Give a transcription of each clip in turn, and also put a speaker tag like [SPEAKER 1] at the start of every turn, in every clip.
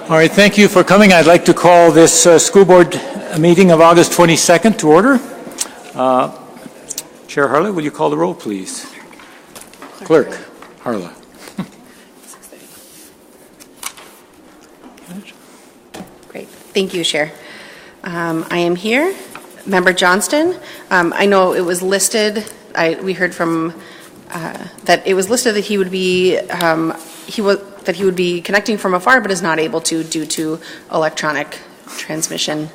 [SPEAKER 1] All right, thank you for coming. I'd like to call this school board meeting of August 22nd to order. Chair Harla, will you call the roll, please? Clerk Harla.
[SPEAKER 2] Great. Thank you, Chair. I am here. Member Johnston, I know it was listed, we heard from, that it was listed that he would be, he would be connecting from afar, but is not able to due to electronic transmission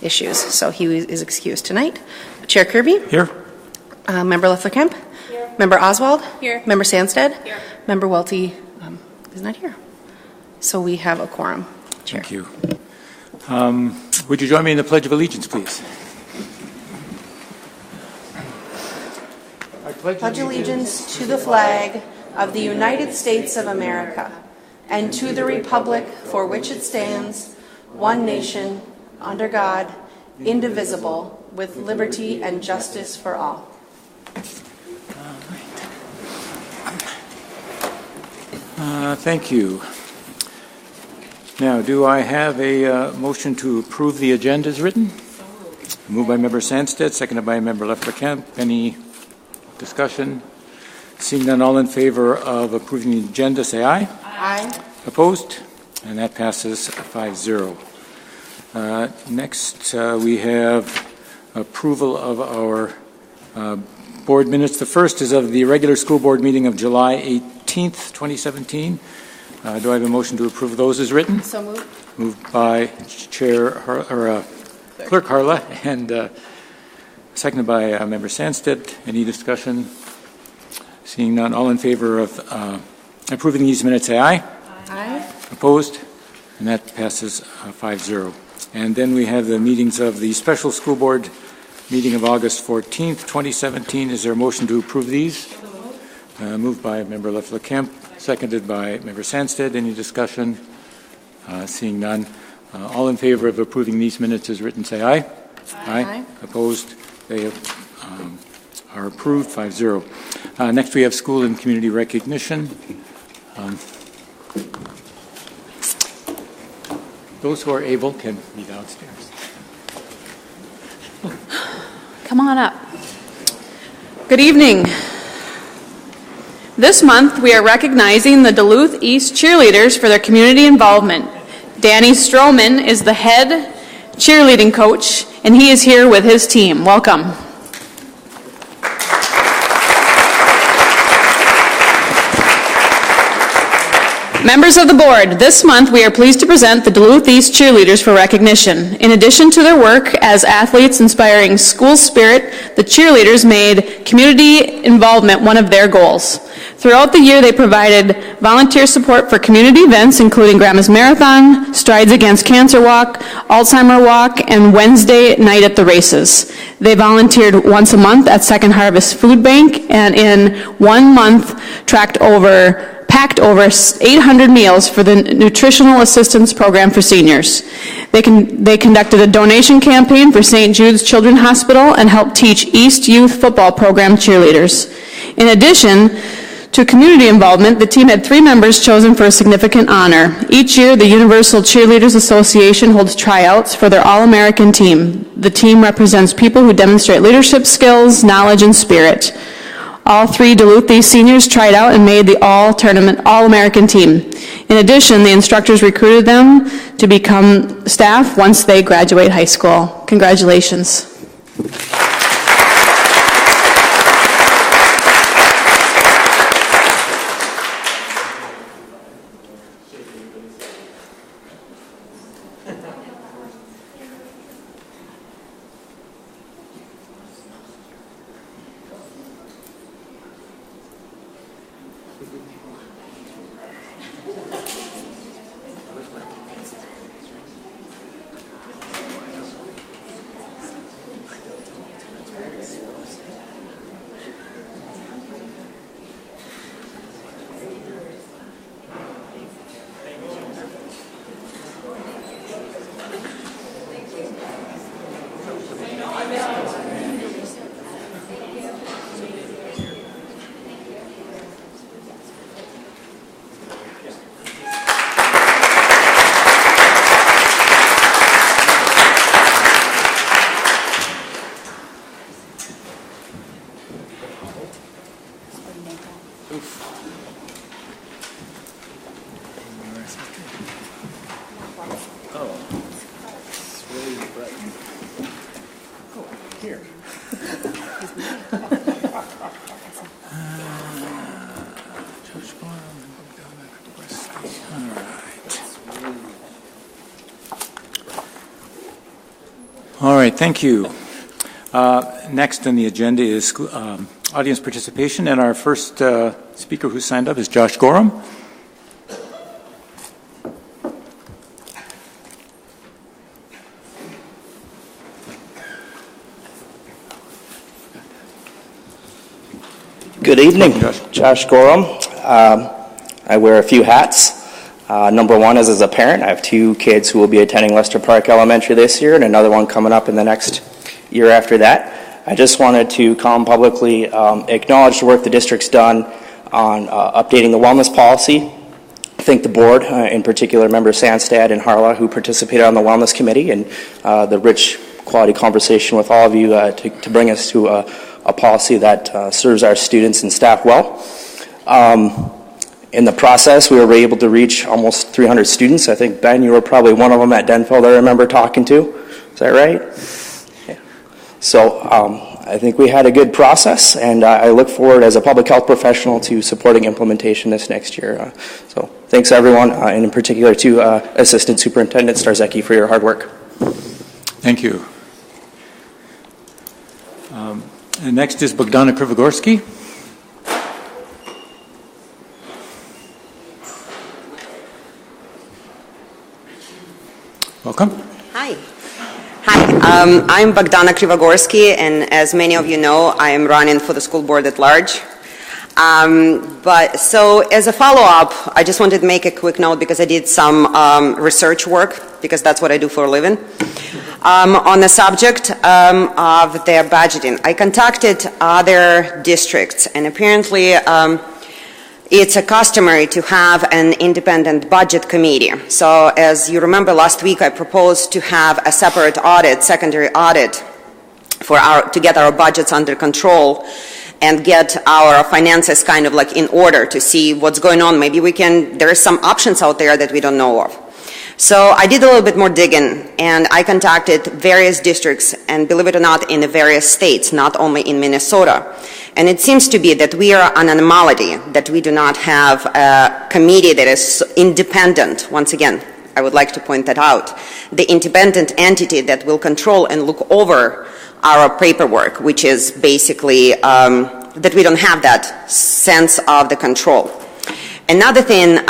[SPEAKER 2] issues. So he is excused tonight. Chair Kirby?
[SPEAKER 1] Here.
[SPEAKER 2] Member Leffler-Kemp?
[SPEAKER 3] Here.
[SPEAKER 2] Member Oswald?
[SPEAKER 3] Here.
[SPEAKER 2] Member Sandstead?
[SPEAKER 3] Here.
[SPEAKER 2] Member Welty is not here. So we have a quorum. Chair.
[SPEAKER 1] Thank you. Would you join me in the Pledge of Allegiance, please? I
[SPEAKER 2] Pledge allegiance to the flag of the United States of America and to the republic for which it stands, one nation, under God, indivisible, with liberty and justice for all.
[SPEAKER 1] Thank you. Now, do I have a motion to approve the agenda as written? Moved by Member Sandstead, seconded by Member Leffler-Kemp. Any discussion? Seeing none, all in favor of approving the agenda, say aye.
[SPEAKER 2] Aye.
[SPEAKER 1] Opposed? And that passes 5-0. Next, we have approval of our board minutes. The first is of the regular school board meeting of July 18th, 2017. Do I have a motion to approve those as written?
[SPEAKER 2] So moved.
[SPEAKER 1] Moved by Clerk Harla and seconded by Member Sandstead. Any discussion? Seeing none, all in favor of approving these minutes, say aye.
[SPEAKER 2] Aye.
[SPEAKER 1] Opposed? And that passes 5-0. And then we have the meetings of the special school board meeting of August 14th, 2017. Is there a motion to approve these? Moved by Member Leffler-Kemp, seconded by Member Sandstead. Any discussion? Seeing none. All in favor of approving these minutes as written, say aye.
[SPEAKER 2] Aye.
[SPEAKER 1] Opposed? They are approved, 5-0. Next, we have school and community recognition. Those who are able can be downstairs.
[SPEAKER 3] Come on up. Good evening. This month we are recognizing the Duluth East cheerleaders for their community involvement. Danny Stroman is the head cheerleading coach, and he is here with his team. Welcome. Members of the board, this month we are pleased to present the Duluth East cheerleaders for recognition. In addition to their work as athletes inspiring school spirit, the cheerleaders made community involvement one of their goals. Throughout the year, they provided volunteer support for community events, including Grandma's Marathon, Strides Against Cancer Walk, Alzheimer Walk, and Wednesday night at the races. They volunteered once a month at Second Harvest Food Bank, and in 1 month packed over 800 meals for the Nutritional Assistance Program for seniors. They conducted a donation campaign for St. Jude's Children's Hospital and helped teach East Youth Football Program cheerleaders. In addition to community involvement, the team had 3 members chosen for a significant honor. Each year, the Universal Cheerleaders Association holds tryouts for their All-American team. The team represents people who demonstrate leadership skills, knowledge, and spirit. All 3 Duluth East seniors tried out and made the All-American team. In addition, the instructors recruited them to become staff once they graduate high school. Congratulations.
[SPEAKER 1] All right, thank you. Next on the agenda is audience participation, and our first speaker who signed up is Josh Gorham.
[SPEAKER 4] Good evening, Josh Gorham. I wear a few hats. Number one is as a parent. I have two kids who will be attending Lester Park Elementary this year and another one coming up in the next year after that. I just wanted to come publicly acknowledge the work the district's done on updating the wellness policy. Thank the board, in particular Member Sandstad and Harla, who participated on the wellness committee, and the rich quality conversation with all of you to bring us to a policy that serves our students and staff well. In the process, we were able to reach almost 300 students. I think, Ben, you were probably one of them at Denfeld I remember talking to. Is that right? Yeah. So I think we had a good process, and I look forward as a public health professional to supporting implementation this next year. So thanks, everyone, and in particular to Assistant Superintendent Starzecki for your hard work.
[SPEAKER 1] Thank you. And next is Bogdana Krivogorski. Welcome.
[SPEAKER 5] Hi. I'm Bogdana Krivogorski, and as many of you know, I am running for the school board at large. So as a follow-up, I just wanted to make a quick note because I did some research work, because that's what I do for a living, on the subject of their budgeting. I contacted other districts, and apparently it's a customary to have an independent budget committee. So as you remember last week, I proposed to have a separate audit, secondary audit, to get our budgets under control and get our finances kind of like in order to see what's going on. Maybe there are some options out there that we don't know of. So I did a little bit more digging, and I contacted various districts, and believe it or not, in the various states, not only in Minnesota. And it seems to be that we are an anomaly, that we do not have a committee that is independent. Once again, I would like to point that out. The independent entity that will control and look over our paperwork, which is basically that we don't have that sense of the control. Another thing,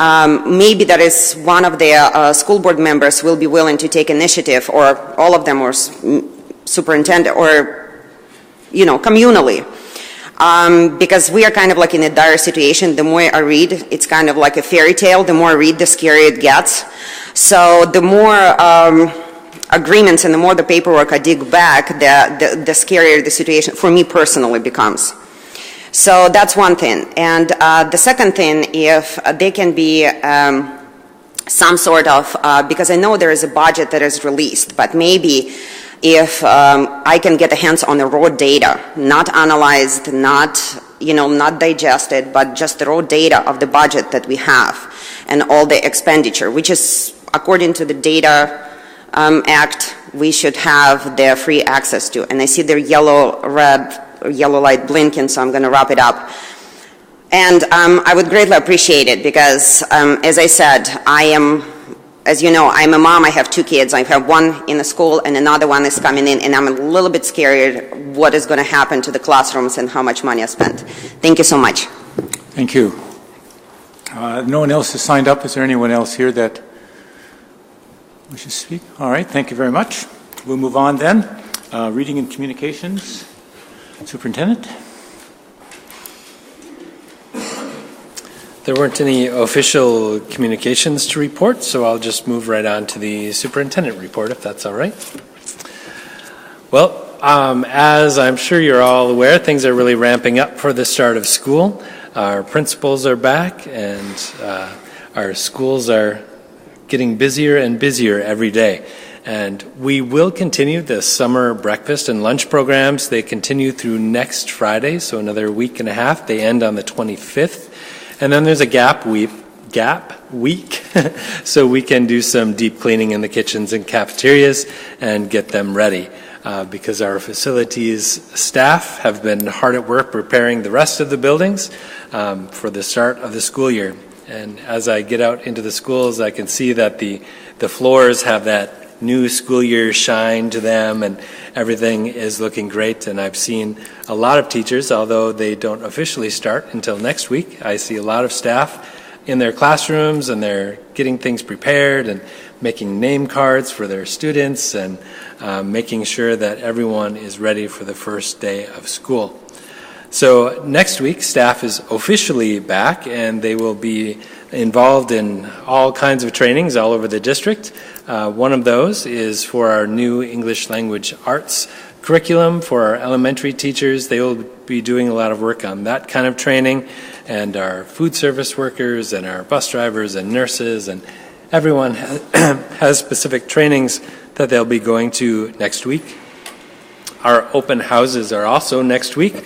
[SPEAKER 5] maybe that is one of the school board members will be willing to take initiative, or all of them, or superintendent, or, communally. Because we are kind of like in a dire situation. The more I read, it's kind of like a fairy tale. The more I read, the scarier it gets. So the more agreements and the more the paperwork I dig back, the scarier the situation for me personally becomes. So that's one thing. And the second thing, if there can be some sort of, because I know there is a budget that is released, but maybe if I can get a hands on the raw data, not analyzed, not digested, but just the raw data of the budget that we have and all the expenditure, which is, according to the Data Act, we should have the free access to. And I see the yellow light blinking, so I'm going to wrap it up. And I would greatly appreciate it because, as I said, as you know, I'm a mom. I have two kids. I have one in the school and another one is coming in, and I'm a little bit scared what is going to happen to the classrooms and how much money I spent. Thank you so much.
[SPEAKER 1] Thank you. No one else has signed up. Is there anyone else here that wishes to speak? All right. Thank you very much. We'll move on then. Reading and communications. Superintendent?
[SPEAKER 6] There weren't any official communications to report, so I'll just move right on to the superintendent report, if that's all right. Well, as I'm sure you're all aware, things are really ramping up for the start of school. Our principals are back, and our schools are getting busier and busier every day. And we will continue the summer breakfast and lunch programs. They continue through next Friday, so another week and a half. They end on the 25th. And then there's a gap week so we can do some deep cleaning in the kitchens and cafeterias and get them ready. Because our facilities staff have been hard at work preparing the rest of the buildings for the start of the school year. And as I get out into the schools, I can see that the floors have that new school year shine to them, and everything is looking great. And I've seen a lot of teachers, although they don't officially start until next week. I see a lot of staff in their classrooms, and they're getting things prepared and making name cards for their students and making sure that everyone is ready for the first day of school. So next week, staff is officially back, and they will be involved in all kinds of trainings all over the district. One of those is for our new English language arts curriculum for our elementary teachers. They will be doing a lot of work on that kind of training, and our food service workers and our bus drivers and nurses, and everyone has specific trainings that they'll be going to next week. Our open houses are also next week.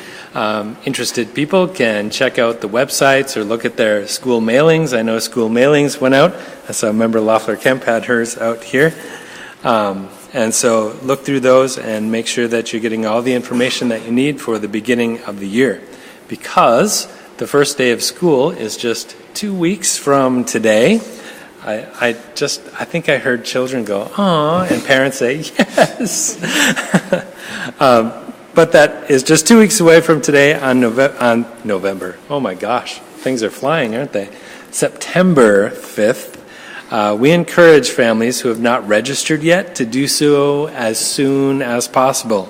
[SPEAKER 6] Interested people can check out the websites or look at their school mailings. I know school mailings went out. I saw Member Loeffler Kemp had hers out here. And so look through those and make sure that you're getting all the information that you need for the beginning of the year. Because the first day of school is just 2 weeks from today. I think I heard children go, "Aw," and parents say, "Yes." But that is just 2 weeks away from today on November. Oh my gosh, things are flying, aren't they? September 5th. We encourage families who have not registered yet to do so as soon as possible.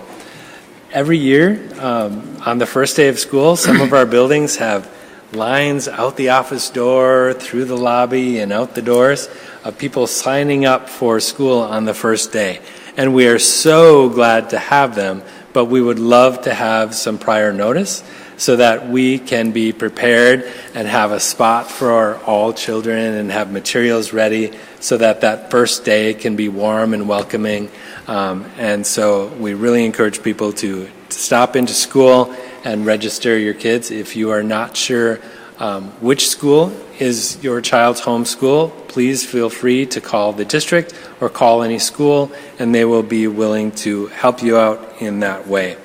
[SPEAKER 6] Every year, on the first day of school, some of our buildings have lines out the office door, through the lobby, and out the doors of people signing up for school on the first day. And we are so glad to have them, but we would love to have some prior notice so that we can be prepared and have a spot for all children and have materials ready so that that first day can be warm and welcoming. And so we really encourage people to stop into school and register your kids. If you are not sure which school is your child's home school, please feel free to call the district or call any school, and they will be willing to help you out in that way.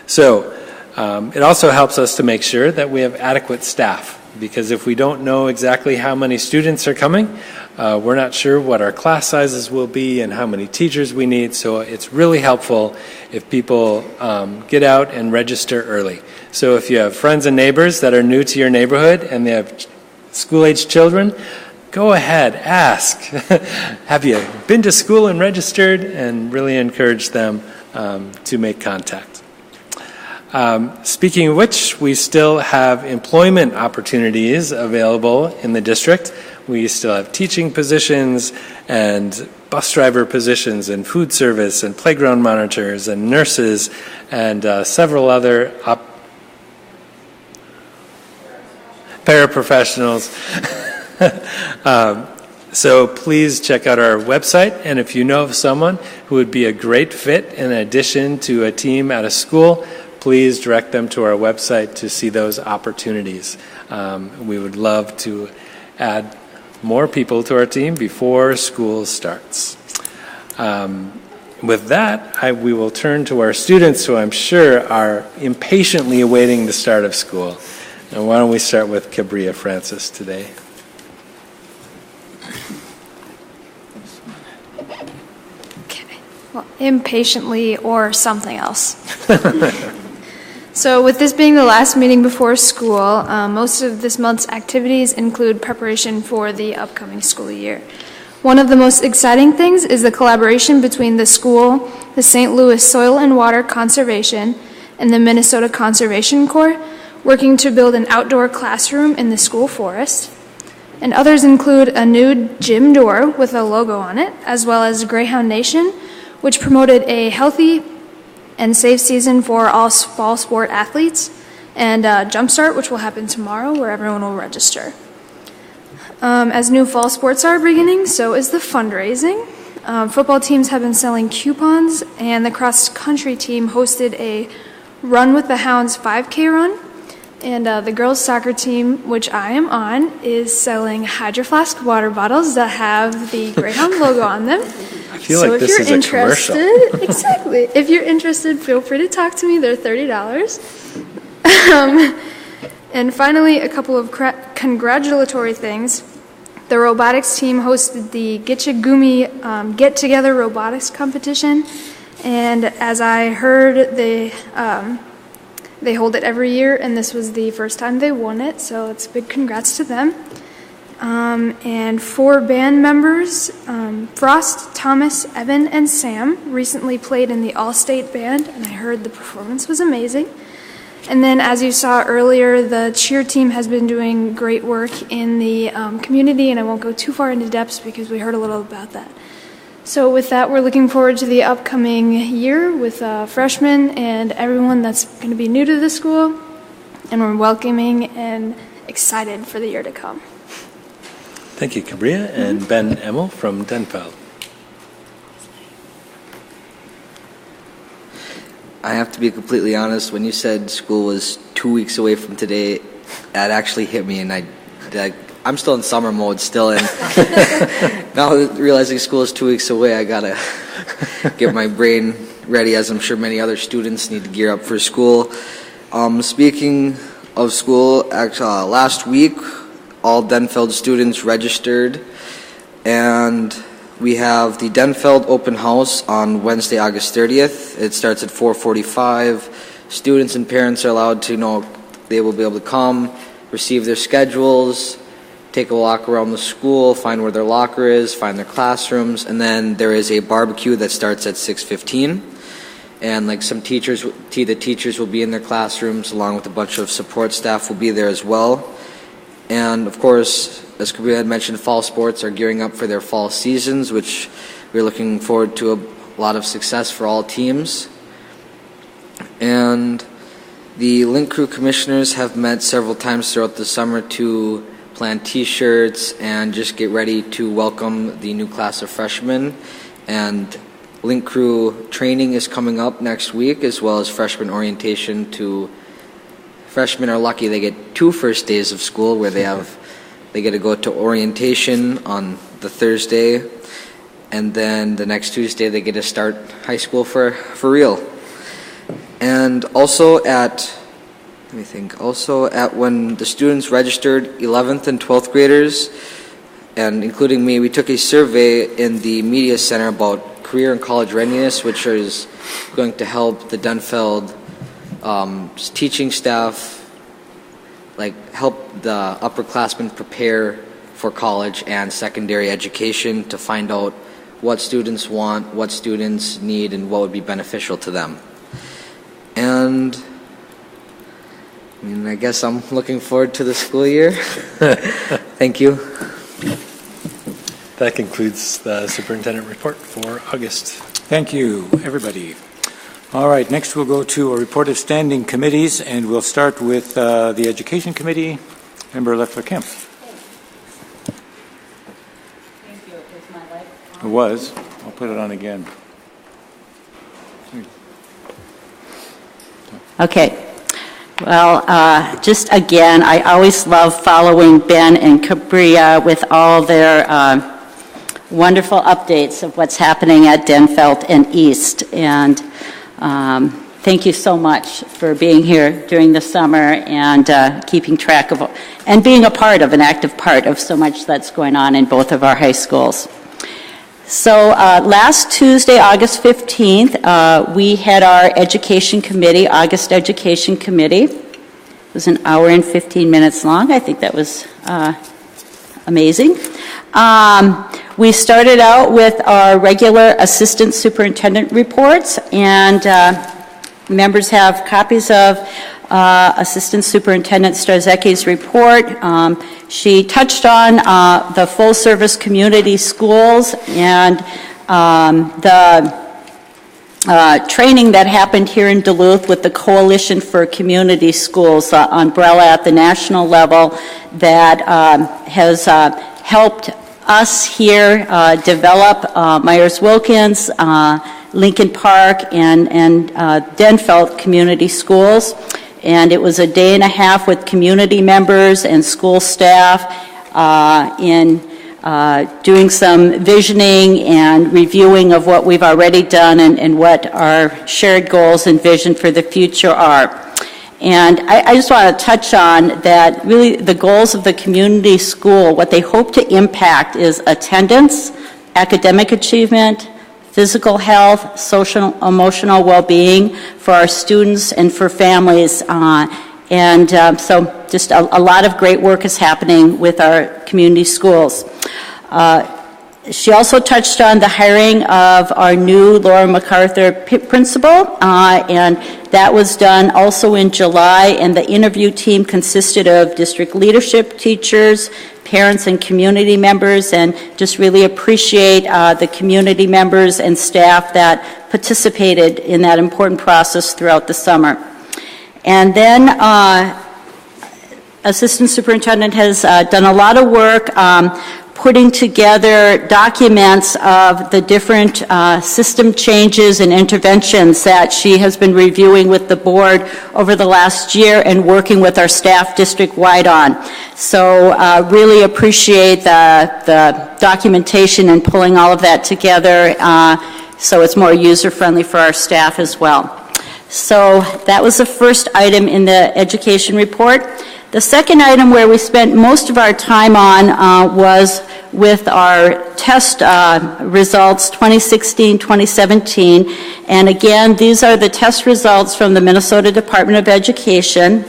[SPEAKER 6] So it also helps us to make sure that we have adequate staff, because if we don't know exactly how many students are coming, we're not sure what our class sizes will be and how many teachers we need. So it's really helpful if people get out and register early. So if you have friends and neighbors that are new to your neighborhood and they have school-age children, go ahead, ask. Have you been to school and registered? And really encourage them to make contact. Speaking of which, we still have employment opportunities available in the district. We still have teaching positions and bus driver positions and food service and playground monitors and nurses and several other paraprofessionals. So please check out our website, and if you know of someone who would be a great fit in addition to a team at a school, please direct them to our website to see those opportunities. We would love to add more people to our team before school starts. With that, we will turn to our students, who I'm sure are impatiently awaiting the start of school. And why don't we start with Cabria Francis today?
[SPEAKER 7] Okay. Well, impatiently or something else. So with this being the last meeting before school, most of this month's activities include preparation for the upcoming school year. One of the most exciting things is the collaboration between the school, the St. Louis Soil and Water Conservation, and the Minnesota Conservation Corps, working to build an outdoor classroom in the school forest. And others include a new gym door with a logo on it, as well as Greyhound Nation, which promoted a healthy and safe season for all fall sport athletes, and Jumpstart, which will happen tomorrow, where everyone will register. As new fall sports are beginning, so is the fundraising. Football teams have been selling coupons, and the cross-country team hosted a Run with the Hounds 5K run. And the girls' soccer team, which I am on, is selling Hydro Flask water bottles that have the Greyhound logo on them.
[SPEAKER 6] I feel like this is a commercial.
[SPEAKER 7] Exactly. If you're interested, feel free to talk to me. They're $30. And finally, a couple of congratulatory things. The robotics team hosted the Getcha Gumi Get Together Robotics Competition. And as I heard, they hold it every year, and this was the first time they won it, so it's a big congrats to them. And 4 band members, Frost, Thomas, Evan, and Sam, recently played in the All-State Band, and I heard the performance was amazing. And then, as you saw earlier, the cheer team has been doing great work in the community, and I won't go too far into depths because we heard a little about that. So with that, we're looking forward to the upcoming year with freshmen and everyone that's going to be new to the school, and we're welcoming and excited for the year to come.
[SPEAKER 6] Thank you, Cabria. And Ben Emmel from Denfeld.
[SPEAKER 8] I have to be completely honest, when you said school was 2 weeks away from today, that actually hit me, and I'm still in summer mode still, and now realizing school is 2 weeks away, I gotta get my brain ready, as I'm sure many other students need to gear up for school. Speaking of school, actually, last week, all Denfeld students registered, and we have the Denfeld Open House on Wednesday, August 30th. It starts at 4:45. Students and parents are allowed to they will be able to come, receive their schedules, take a walk around the school, find where their locker is, find their classrooms, and then there is a barbecue that starts at 6:15. And the teachers will be in their classrooms, along with a bunch of support staff will be there as well. And of course, as Kabir had mentioned, fall sports are gearing up for their fall seasons, which we're looking forward to a lot of success for all teams. And the Link Crew commissioners have met several times throughout the summer to plan T-shirts and just get ready to welcome the new class of freshmen. And Link Crew training is coming up next week, as well as freshman orientation. Freshmen are lucky; they get 2 first days of school where they get to go to orientation on the Thursday, and then the next Tuesday they get to start high school for real. And also at when the students registered, 11th and 12th graders, and including me, we took a survey in the media center about career and college readiness, which is going to help the Denfeld teaching staff, help the upperclassmen prepare for college and secondary education, to find out what students want, what students need, and what would be beneficial to them. And I guess I'm looking forward to the school year. Thank you.
[SPEAKER 6] That concludes the superintendent report for August.
[SPEAKER 1] Thank you, everybody. All right, next we'll go to a report of standing committees, and we'll start with the Education Committee. Member Leffler-Kemp.
[SPEAKER 9] Thank you. Is my light on?
[SPEAKER 1] It was. I'll put it on again.
[SPEAKER 9] Okay. Well, just again, I always love following Ben and Cabria with all their wonderful updates of what's happening at Denfeld and East. And thank you so much for being here during the summer and keeping track of and being an active part of so much that's going on in both of our high schools. So last Tuesday, August 15th, we had our Education Committee, August Education Committee. It was an hour and 15 minutes long. I think that was amazing. We started out with our regular assistant superintendent reports, and members have copies of Assistant Superintendent Starzecki's report. She touched on the full-service community schools and the training that happened here in Duluth with the Coalition for Community Schools, umbrella at the national level that has helped us here develop Myers-Wilkins, Lincoln Park, and Denfeld community schools. And it was a day and a half with community members and school staff in doing some visioning and reviewing of what we've already done and what our shared goals and vision for the future are. And I just want to touch on that really the goals of the community school, what they hope to impact is attendance, academic achievement, physical health, social, emotional well-being for our students and for families. So just a lot of great work is happening with our community schools. She also touched on the hiring of our new Laura MacArthur principal, and that was done also in July, and the interview team consisted of district leadership teachers, parents and community members, and just really appreciate the community members and staff that participated in that important process throughout the summer. And then Assistant Superintendent has done a lot of work putting together documents of the different system changes and interventions that she has been reviewing with the board over the last year and working with our staff district-wide on. So really appreciate the documentation and pulling all of that together so it's more user-friendly for our staff as well. So that was the first item in the education report. The second item where we spent most of our time on was with our test results 2016-2017. And again, these are the test results from the Minnesota Department of Education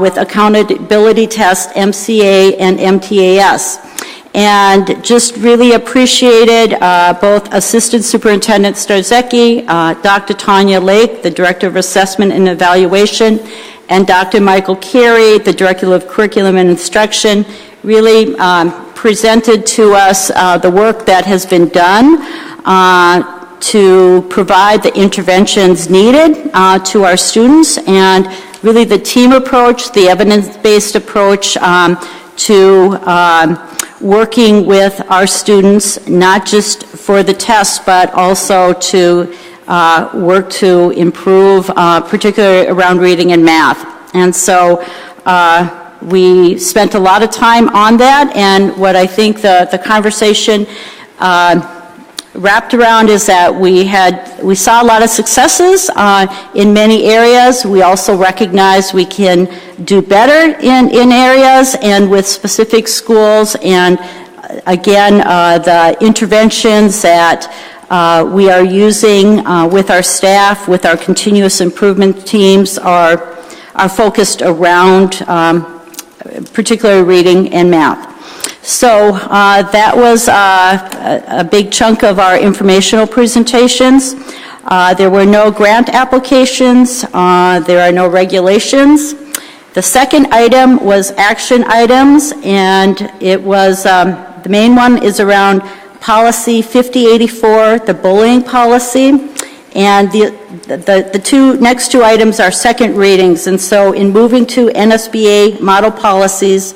[SPEAKER 9] with accountability test, MCA, and MTAS. And just really appreciated both Assistant Superintendent Starzecki, Dr. Tanya Lake, the Director of Assessment and Evaluation, and Dr. Michael Carey, the Director of Curriculum and Instruction, really presented to us the work that has been done to provide the interventions needed to our students, and really the team approach, the evidence-based approach to working with our students, not just for the tests, but also to work to improve, particularly around reading and math. And so we spent a lot of time on that, and what I think the conversation wrapped around is that we saw a lot of successes in many areas. We also recognize we can do better in areas and with specific schools, and again, the interventions that we are using with our staff, with our continuous improvement teams are focused around particularly reading and math. So that was a big chunk of our informational presentations. There were no grant applications. There are no regulations. The second item was action items, and it was, the main one is around Policy 5084, the bullying policy, and the next two items are second readings. And so in moving to NSBA model policies,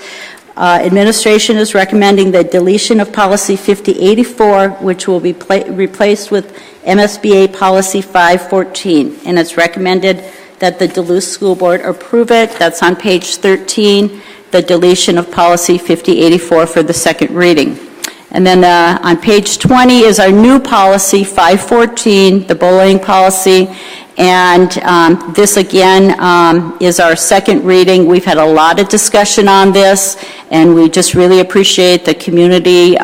[SPEAKER 9] administration is recommending the deletion of Policy 5084, which will be replaced with MSBA Policy 514, and it's recommended that the Duluth School Board approve it. That's on page 13, the deletion of Policy 5084 for the second reading. And then on page 20 is our new policy, 514, the bullying policy. And this again is our second reading. We've had a lot of discussion on this, and we just really appreciate the community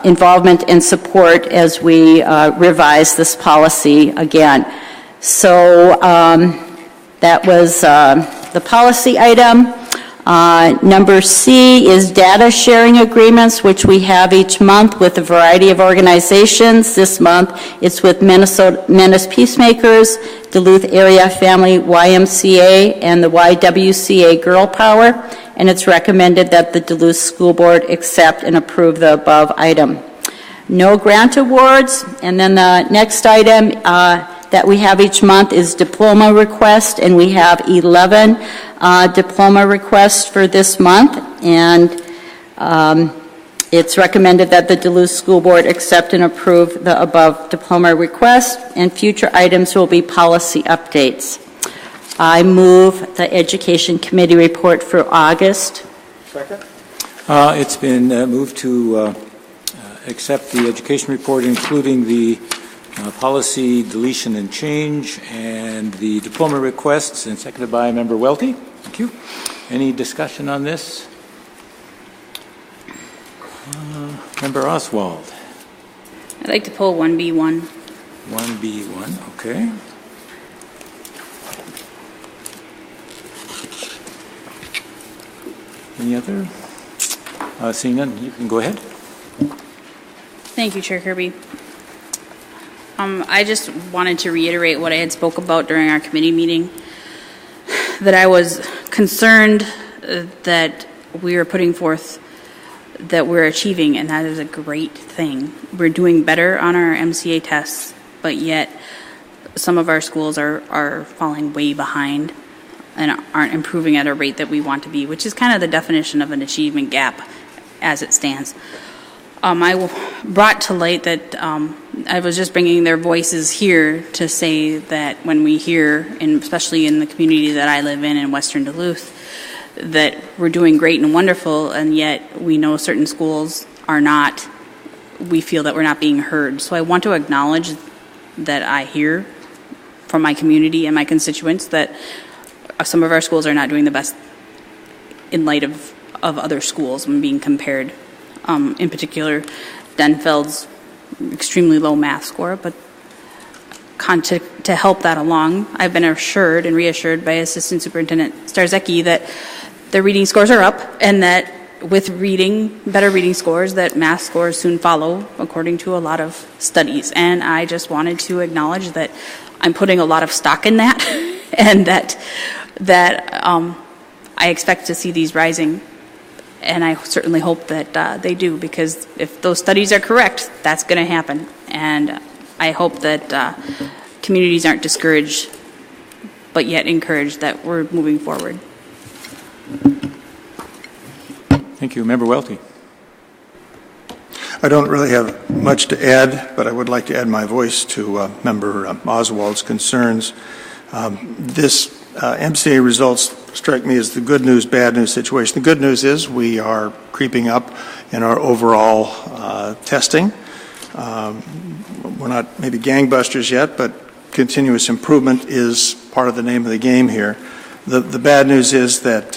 [SPEAKER 9] involvement and support as we revise this policy again. So that was the policy item. Number C is data sharing agreements, which we have each month with a variety of organizations. This month it's with Menace Peacemakers, Duluth Area Family YMCA, and the YWCA Girl Power, and it's recommended that the Duluth School Board accept and approve the above item. No grant awards, and then the next item that we have each month is diploma request, and we have 11 diploma requests for this month. And It's recommended that the Duluth School Board accept and approve the above diploma request, and future items will be policy updates. I move the Education Committee report for August.
[SPEAKER 1] Second. It's been moved to accept the education report, including the policy deletion and change and the diploma requests, and seconded by Member Welty. Thank you. Any discussion on this? Member Oswald.
[SPEAKER 3] I'd like to pull 1B1.
[SPEAKER 1] 1B1, okay. Any other? Seeing none, you can go ahead.
[SPEAKER 3] Thank you, Chair Kirby. I just wanted to reiterate what I had spoke about during our committee meeting, that I was concerned that we are putting forth that we're achieving, and that is a great thing. We're doing better on our MCA tests, but yet some of our schools are falling way behind and aren't improving at a rate that we want to be, which is kind of the definition of an achievement gap as it stands. I brought to light that I was just bringing their voices here to say that when we hear, and especially in the community that I live in Western Duluth, that we're doing great and wonderful, and yet we know certain schools are not, we feel that we're not being heard. So I want to acknowledge that I hear from my community and my constituents that some of our schools are not doing the best in light of other schools when being compared. In particular, Denfeld's extremely low math score, but to help that along, I've been assured and reassured by Assistant Superintendent Starzecki that the reading scores are up, and that with reading, better reading scores, that math scores soon follow, according to a lot of studies. And I just wanted to acknowledge that I'm putting a lot of stock in that, and that I expect to see these rising. And I certainly hope that they do, because if those studies are correct, that's going to happen. And I hope that communities aren't discouraged, but yet encouraged that we're moving forward.
[SPEAKER 1] Thank you. Member Welty.
[SPEAKER 10] I don't really have much to add, but I would like to add my voice to Member Oswald's concerns. This MCA results strike me as the good news, bad news situation. The good news is we are creeping up in our overall testing. We're not maybe gangbusters yet, but continuous improvement is part of the name of the game here. The bad news is that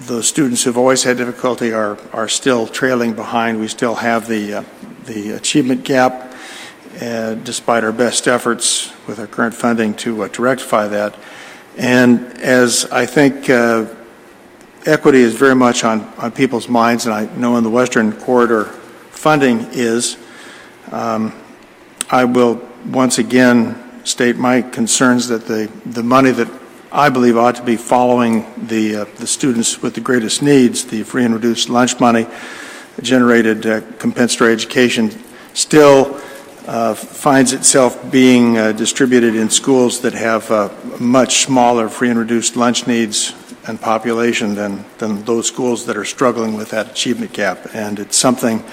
[SPEAKER 10] the students who've always had difficulty are still trailing behind. We still have the achievement gap, despite our best efforts with our current funding to rectify that. And as I think equity is very much on people's minds, and I know in the Western Corridor funding is, I will once again state my concerns that the money that I believe ought to be following the students with the greatest needs, the free and reduced lunch money generated compensatory education, still finds itself being distributed in schools that have much smaller free and reduced lunch needs and population than those schools that are struggling with that achievement gap. And it's something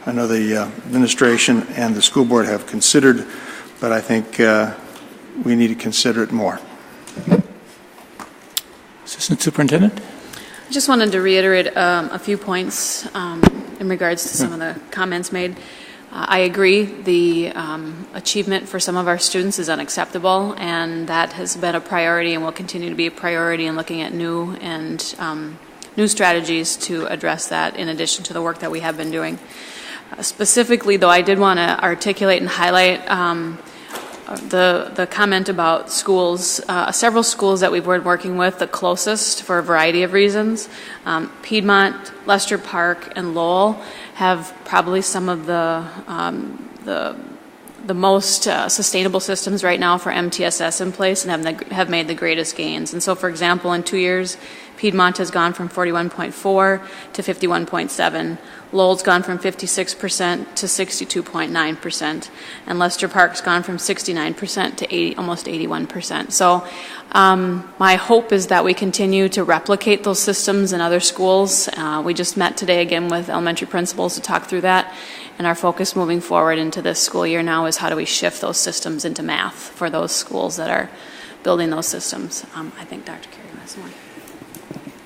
[SPEAKER 10] I know the administration and the school board have considered, but I think we need to consider it more.
[SPEAKER 1] Assistant Superintendent?
[SPEAKER 3] I just wanted to reiterate a few points in regards to some of the comments made. I agree the achievement for some of our students is unacceptable, and that has been a priority and will continue to be a priority in looking at new strategies to address that, in addition to the work that we have been doing. Specifically, though, I did want to articulate and highlight the comment about schools. Several schools that we've been working with, the closest for a variety of reasons, Piedmont, Lester Park, and Lowell, have probably some of the most sustainable systems right now for MTSS in place, and have made the greatest gains. And so, for example, in 2 years, Piedmont has gone from 41.4 to 51.7. Lowell's gone from 56% to 62.9%, and Lester Park's gone from 69% to almost 81%. So my hope is that we continue to replicate those systems in other schools. We just met today again with elementary principals to talk through that, and our focus moving forward into this school year now is how do we shift those systems into math for those schools that are building those systems. I think Dr. Carey has more.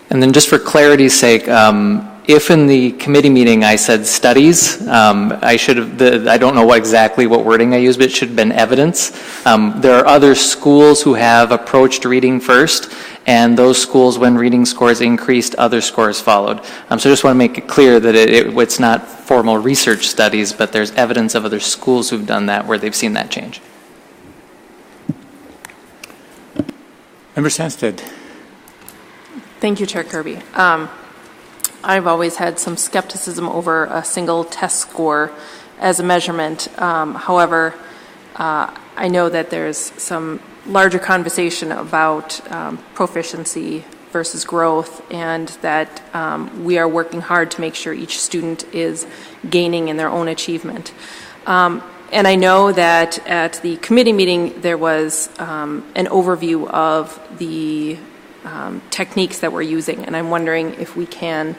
[SPEAKER 11] And then just for clarity's sake, if in the committee meeting I said studies, I should have, I don't know exactly what wording I used, but it should have been evidence. There are other schools who have approached reading first, and those schools, when reading scores increased, other scores followed. So I just want to make it clear that it's not formal research studies, but there's evidence of other schools who've done that where they've seen that change.
[SPEAKER 1] Member Sandsted.
[SPEAKER 12] Thank you, Chair Kirby. I've always had some skepticism over a single test score as a measurement. However, I know that there's some larger conversation about proficiency versus growth, and that we are working hard to make sure each student is gaining in their own achievement. And I know that at the committee meeting there was an overview of the techniques that we're using, and I'm wondering if we can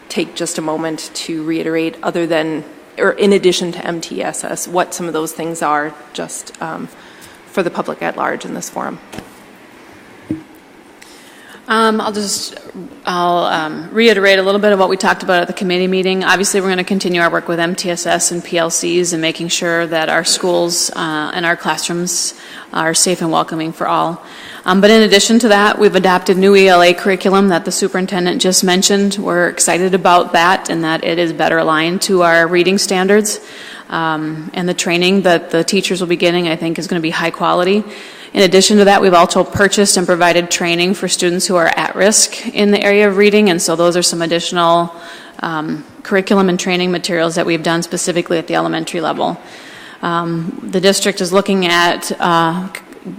[SPEAKER 12] take just a moment to reiterate, other than, or in addition to MTSS, what some of those things are, just for the public at large in this forum.
[SPEAKER 3] I'll reiterate a little bit of what we talked about at the committee meeting. Obviously, we're going to continue our work with MTSS and PLCs and making sure that our schools and our classrooms are safe and welcoming for all. But in addition to that, we've adopted new ELA curriculum that the superintendent just mentioned. We're excited about that, and that it is better aligned to our reading standards. And the training that the teachers will be getting, I think, is going to be high quality. In addition to that, we've also purchased and provided training for students who are at risk in the area of reading, and so those are some additional curriculum and training materials that we've done specifically at the elementary level. The district is looking at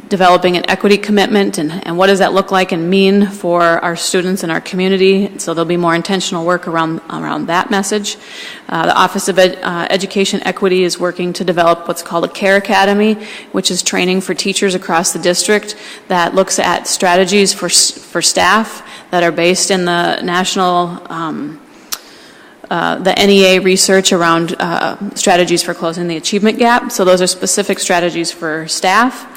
[SPEAKER 3] developing an equity commitment, and what does that look like and mean for our students and our community, so there'll be more intentional work around that message. The Office of Education Equity is working to develop what's called a CARE Academy, which is training for teachers across the district that looks at strategies for staff that are based in the national the NEA research around strategies for closing the achievement gap. So those are specific strategies for staff.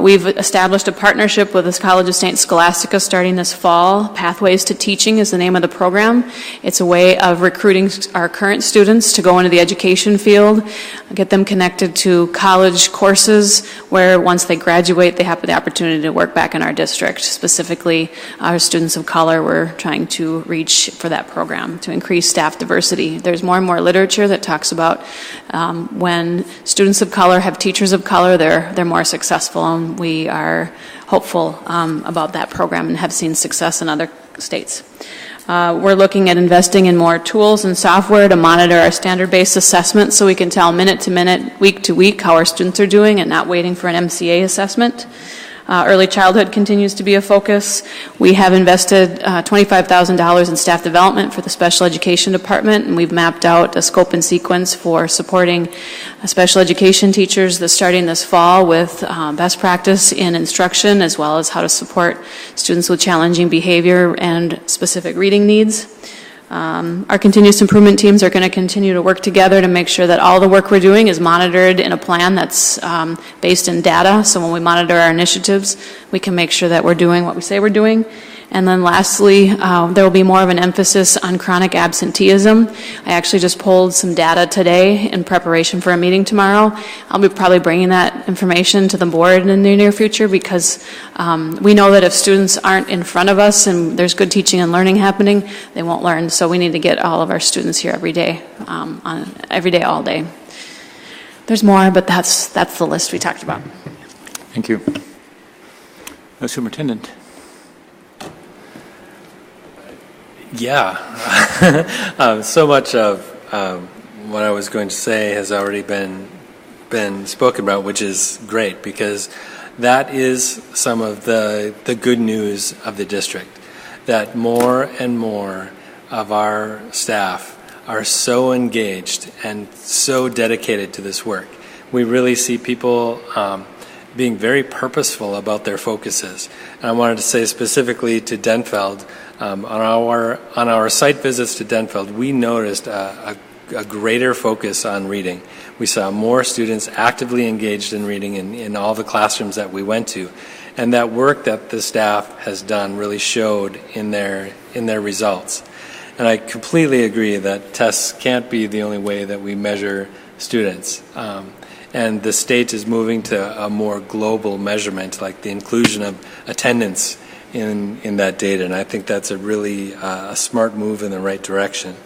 [SPEAKER 3] We've established a partnership with the College of St. Scholastica starting this fall. Pathways to Teaching is the name of the program. It's a way of recruiting our current students to go into the education field, get them connected to college courses where once they graduate they have the opportunity to work back in our district. Specifically, our students of color, we're trying to reach for that program to increase staff diversity. There's more and more literature that talks about when students of color have teachers of color, they're more successful. We are hopeful about that program and have seen success in other states. We're looking at investing in more tools and software to monitor our standard-based assessment so we can tell minute to minute, week to week how our students are doing and not waiting for an MCA assessment. Early childhood continues to be a focus. We have invested $25,000 in staff development for the special education department, and we've mapped out a scope and sequence for supporting special education teachers that's starting this fall with best practice in instruction, as well as how to support students with challenging behavior and specific reading needs. Our continuous improvement teams are going to continue to work together to make sure that all the work we're doing is monitored in a plan that's based in data. So when we monitor our initiatives, we can make sure that we're doing what we say we're doing. And then lastly, there will be more of an emphasis on chronic absenteeism. I actually just pulled some data today in preparation for a meeting tomorrow. I'll be probably bringing that information to the board in the near future because we know that if students aren't in front of us and there's good teaching and learning happening, they won't learn. So we need to get all of our students here every day, all day. There's more, but that's the list we talked about.
[SPEAKER 1] Thank you. Superintendent.
[SPEAKER 6] Yeah, so much of what I was going to say has already been spoken about, which is great because that is some of the good news of the district, that more and more of our staff are so engaged and so dedicated to this work. We really see people being very purposeful about their focuses. And I wanted to say specifically to Denfeld, on our site visits to Denfeld, we noticed a greater focus on reading. We saw more students actively engaged in reading in all the classrooms that we went to. And that work that the staff has done really showed in their results. And I completely agree that tests can't be the only way that we measure students. And the state is moving to a more global measurement, like the inclusion of attendance in that data. And I think that's a really a smart move in the right direction.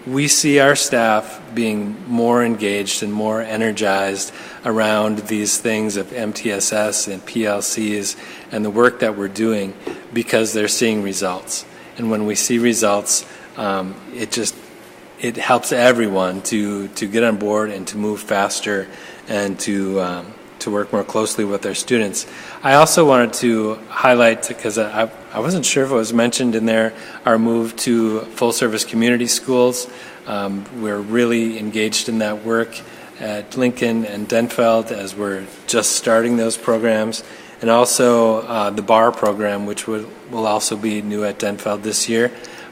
[SPEAKER 6] We see our staff being more engaged and more energized around these things of MTSS and PLCs and the work that we're doing because they're seeing results. And when we see results, it helps everyone to get on board and to move faster and to work more closely with their students. I also wanted to highlight, because I wasn't sure if it was mentioned in there, our move to full-service community schools. We're really engaged in that work at Lincoln and Denfeld as we're just starting those programs. And also the BAR program, which will also be new at Denfeld this year.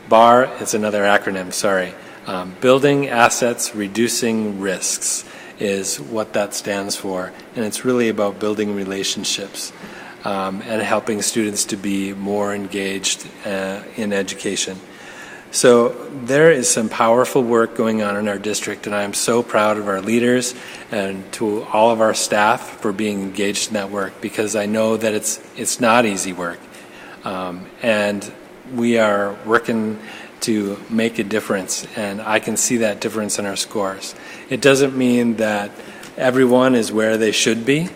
[SPEAKER 6] BAR is another acronym, sorry. Building Assets, Reducing Risks is what that stands for. And it's really about building relationships and helping students to be more engaged in education. So there is some powerful work going on in our district, and I'm so proud of our leaders and to all of our staff for being engaged in that work, because I know that it's not easy work. And we are working to make a difference, and I can see that difference in our scores. It doesn't mean that everyone is where they should be.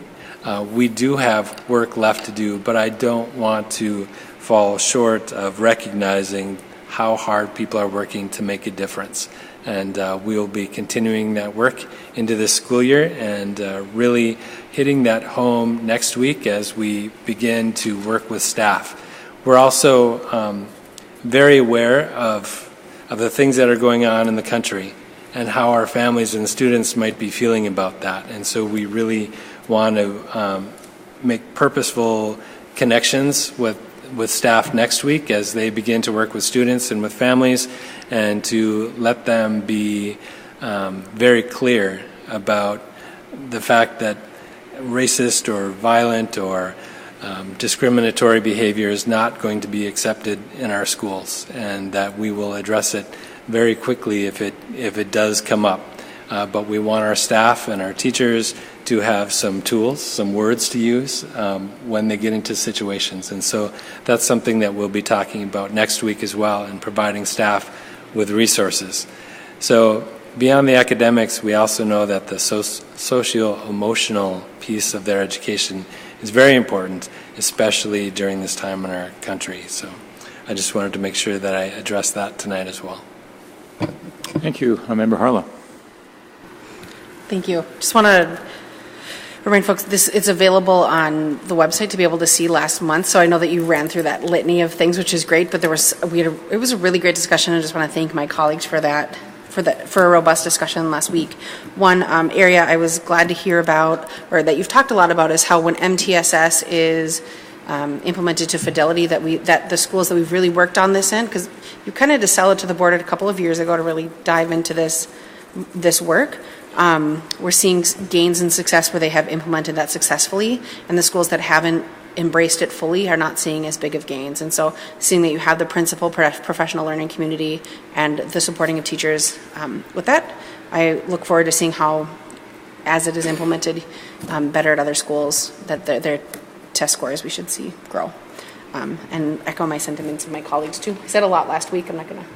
[SPEAKER 6] We do have work left to do, but I don't want to fall short of recognizing how hard people are working to make a difference. And we will be continuing that work into this school year and really hitting that home next week as we begin to work with staff. We're also very aware of the things that are going on in the country and how our families and students might be feeling about that. And so we really want to make purposeful connections with staff next week as they begin to work with students and with families, and to let them be very clear about the fact that racist or violent or discriminatory behavior is not going to be accepted in our schools, and that we will address it very quickly if it does come up. But we want our staff and our teachers to have some tools, some words to use when they get into situations. And so that's something that we'll be talking about next week as well, and providing staff with resources. So beyond the academics, we also know that the socio-emotional piece of their education is very important, especially during this time in our country. So I just wanted to make sure that I address that tonight as well.
[SPEAKER 1] Thank you. Member Harlow.
[SPEAKER 2] Thank you. Just want to remind folks, it's available on the website to be able to see last month. So I know that you ran through that litany of things, which is great. But it was a really great discussion. I just want to thank my colleagues for that, for a robust discussion last week. One area I was glad to hear about, or that you've talked a lot about, is how when MTSS is implemented to Fidelity, that the schools that we've really worked on this in, because you kind of had to sell it to the board a couple of years ago to really dive into this work. We're seeing gains in success where they have implemented that successfully, and the schools that haven't embraced it fully are not seeing as big of gains. And so seeing that you have the principal professional learning community and the supporting of teachers with that, I look forward to seeing how, as it is implemented better at other schools, that their test scores we should see grow. And echo my sentiments of my colleagues too. I said a lot last week. I'm not going to.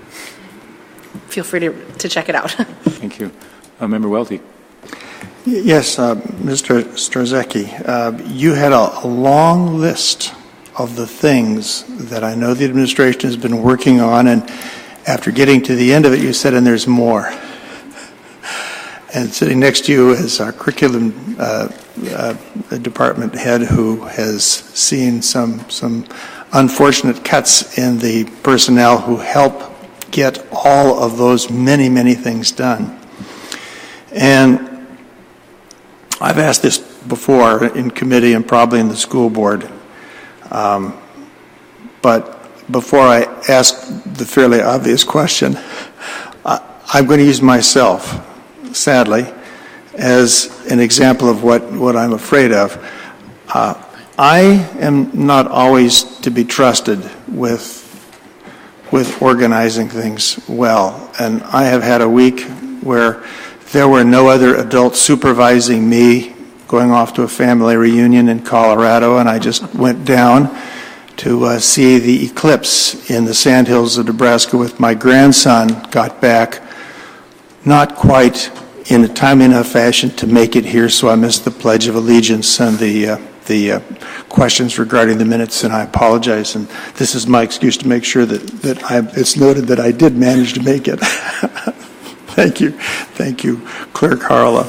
[SPEAKER 2] Feel free to check it out.
[SPEAKER 1] Thank you. Member Welty.
[SPEAKER 10] Yes, Mr. Strzelecki, you had a long list of the things that I know the administration has been working on, and after getting to the end of it, you said, and there's more. And sitting next to you is our curriculum a department head who has seen some unfortunate cuts in the personnel who help get all of those many things done. And I've asked this before in committee and probably in the school board, but before I ask the fairly obvious question, I'm going to use myself, sadly, as an example of what I'm afraid of. I am not always to be trusted with organizing things well, and I have had a week where there were no other adults supervising me going off to a family reunion in Colorado, and I just went down to see the eclipse in the Sandhills of Nebraska with my grandson. Got back not quite in a timely enough fashion to make it here, so I missed the Pledge of Allegiance and the questions regarding the minutes, and I apologize. And this is my excuse to make sure that it's noted that I did manage to make it. Thank you, Clerk Harla.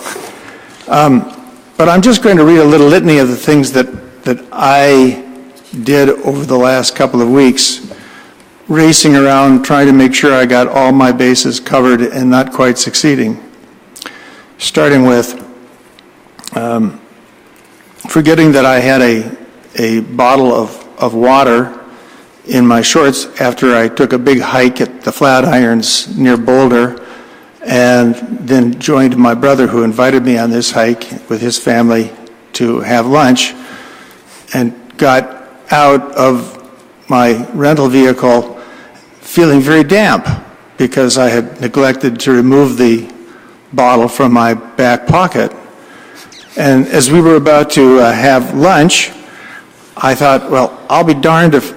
[SPEAKER 10] But I'm just going to read a little litany of the things that I did over the last couple of weeks, racing around trying to make sure I got all my bases covered and not quite succeeding. Starting with forgetting that I had a bottle of water in my shorts after I took a big hike at the Flatirons near Boulder, and then joined my brother who invited me on this hike with his family to have lunch, and got out of my rental vehicle feeling very damp because I had neglected to remove the bottle from my back pocket. And as we were about to have lunch, I thought, well, I'll be darned if,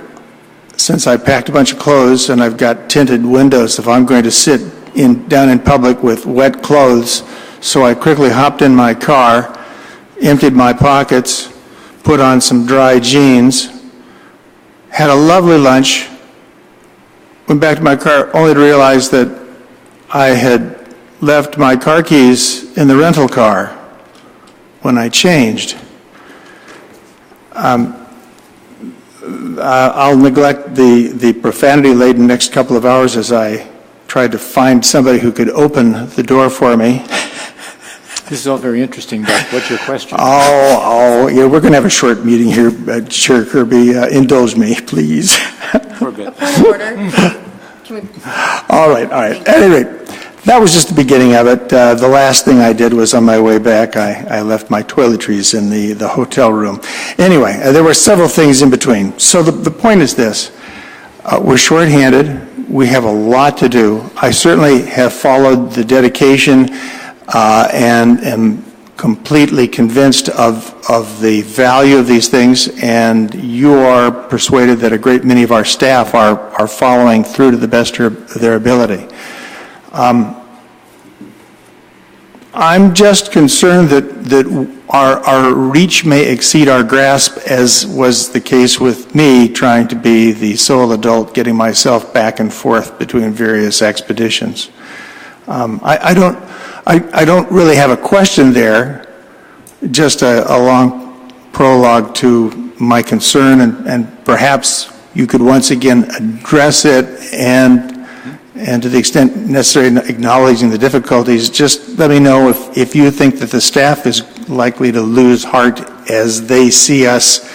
[SPEAKER 10] since I packed a bunch of clothes and I've got tinted windows, if I'm going to sit down in public with wet clothes. So I quickly hopped in my car, emptied my pockets, put on some dry jeans, had a lovely lunch, went back to my car only to realize that I had left my car keys in the rental car when I changed. I'll neglect the profanity-laden next couple of hours as I tried to find somebody who could open the door for me.
[SPEAKER 1] This is all very interesting, but what's your question?
[SPEAKER 10] Yeah, we're going to have a short meeting here, Chair Kirby. Indulge me, please.
[SPEAKER 1] For a bit.
[SPEAKER 2] A point of order. Can we...
[SPEAKER 10] All right. At any rate, that was just the beginning of it. The last thing I did was on my way back, I left my toiletries in the hotel room. Anyway, there were several things in between. So the point is this. We're shorthanded. We have a lot to do. I certainly have followed the dedication and am completely convinced of the value of these things, and you are persuaded that a great many of our staff are following through to the best of their ability. I'm just concerned that our reach may exceed our grasp, as was the case with me trying to be the sole adult getting myself back and forth between various expeditions. I don't really have a question there, just a long prologue to my concern, and perhaps you could once again address it and to the extent necessary acknowledging the difficulties, just let me know if you think that the staff is likely to lose heart as they see us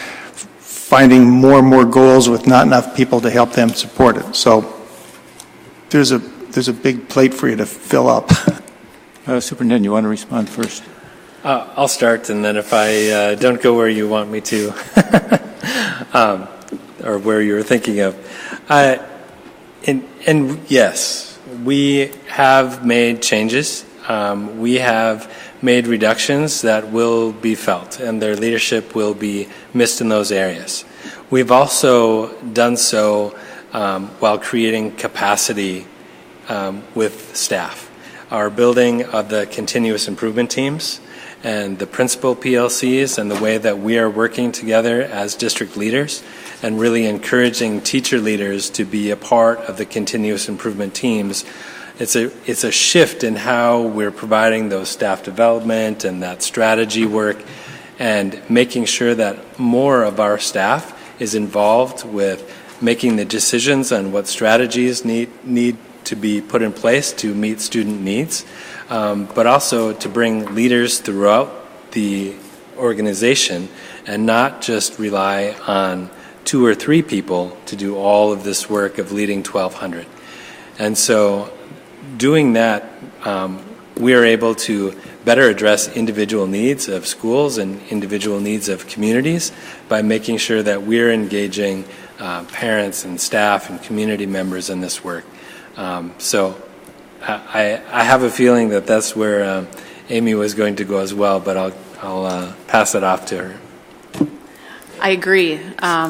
[SPEAKER 10] finding more and more goals with not enough people to help them support it. So there's a big plate for you to fill up.
[SPEAKER 1] Superintendent, you want to respond first?
[SPEAKER 6] I'll start, and then if I don't go where you want me to, or where you were thinking of. And yes, we have made changes. We have made reductions that will be felt, and their leadership will be missed in those areas. We've also done so while creating capacity with staff. Our building of the continuous improvement teams and the principal PLCs and the way that we are working together as district leaders and really encouraging teacher leaders to be a part of the continuous improvement teams. It's a shift in how we're providing those staff development and that strategy work, and making sure that more of our staff is involved with making the decisions on what strategies need to be put in place to meet student needs, but also to bring leaders throughout the organization and not just rely on 2 or 3 people to do all of this work of leading 1,200. And so doing that, we are able to better address individual needs of schools and individual needs of communities by making sure that we're engaging parents and staff and community members in this work. So I have a feeling that that's where Amy was going to go as well, but I'll pass it off to her.
[SPEAKER 3] I agree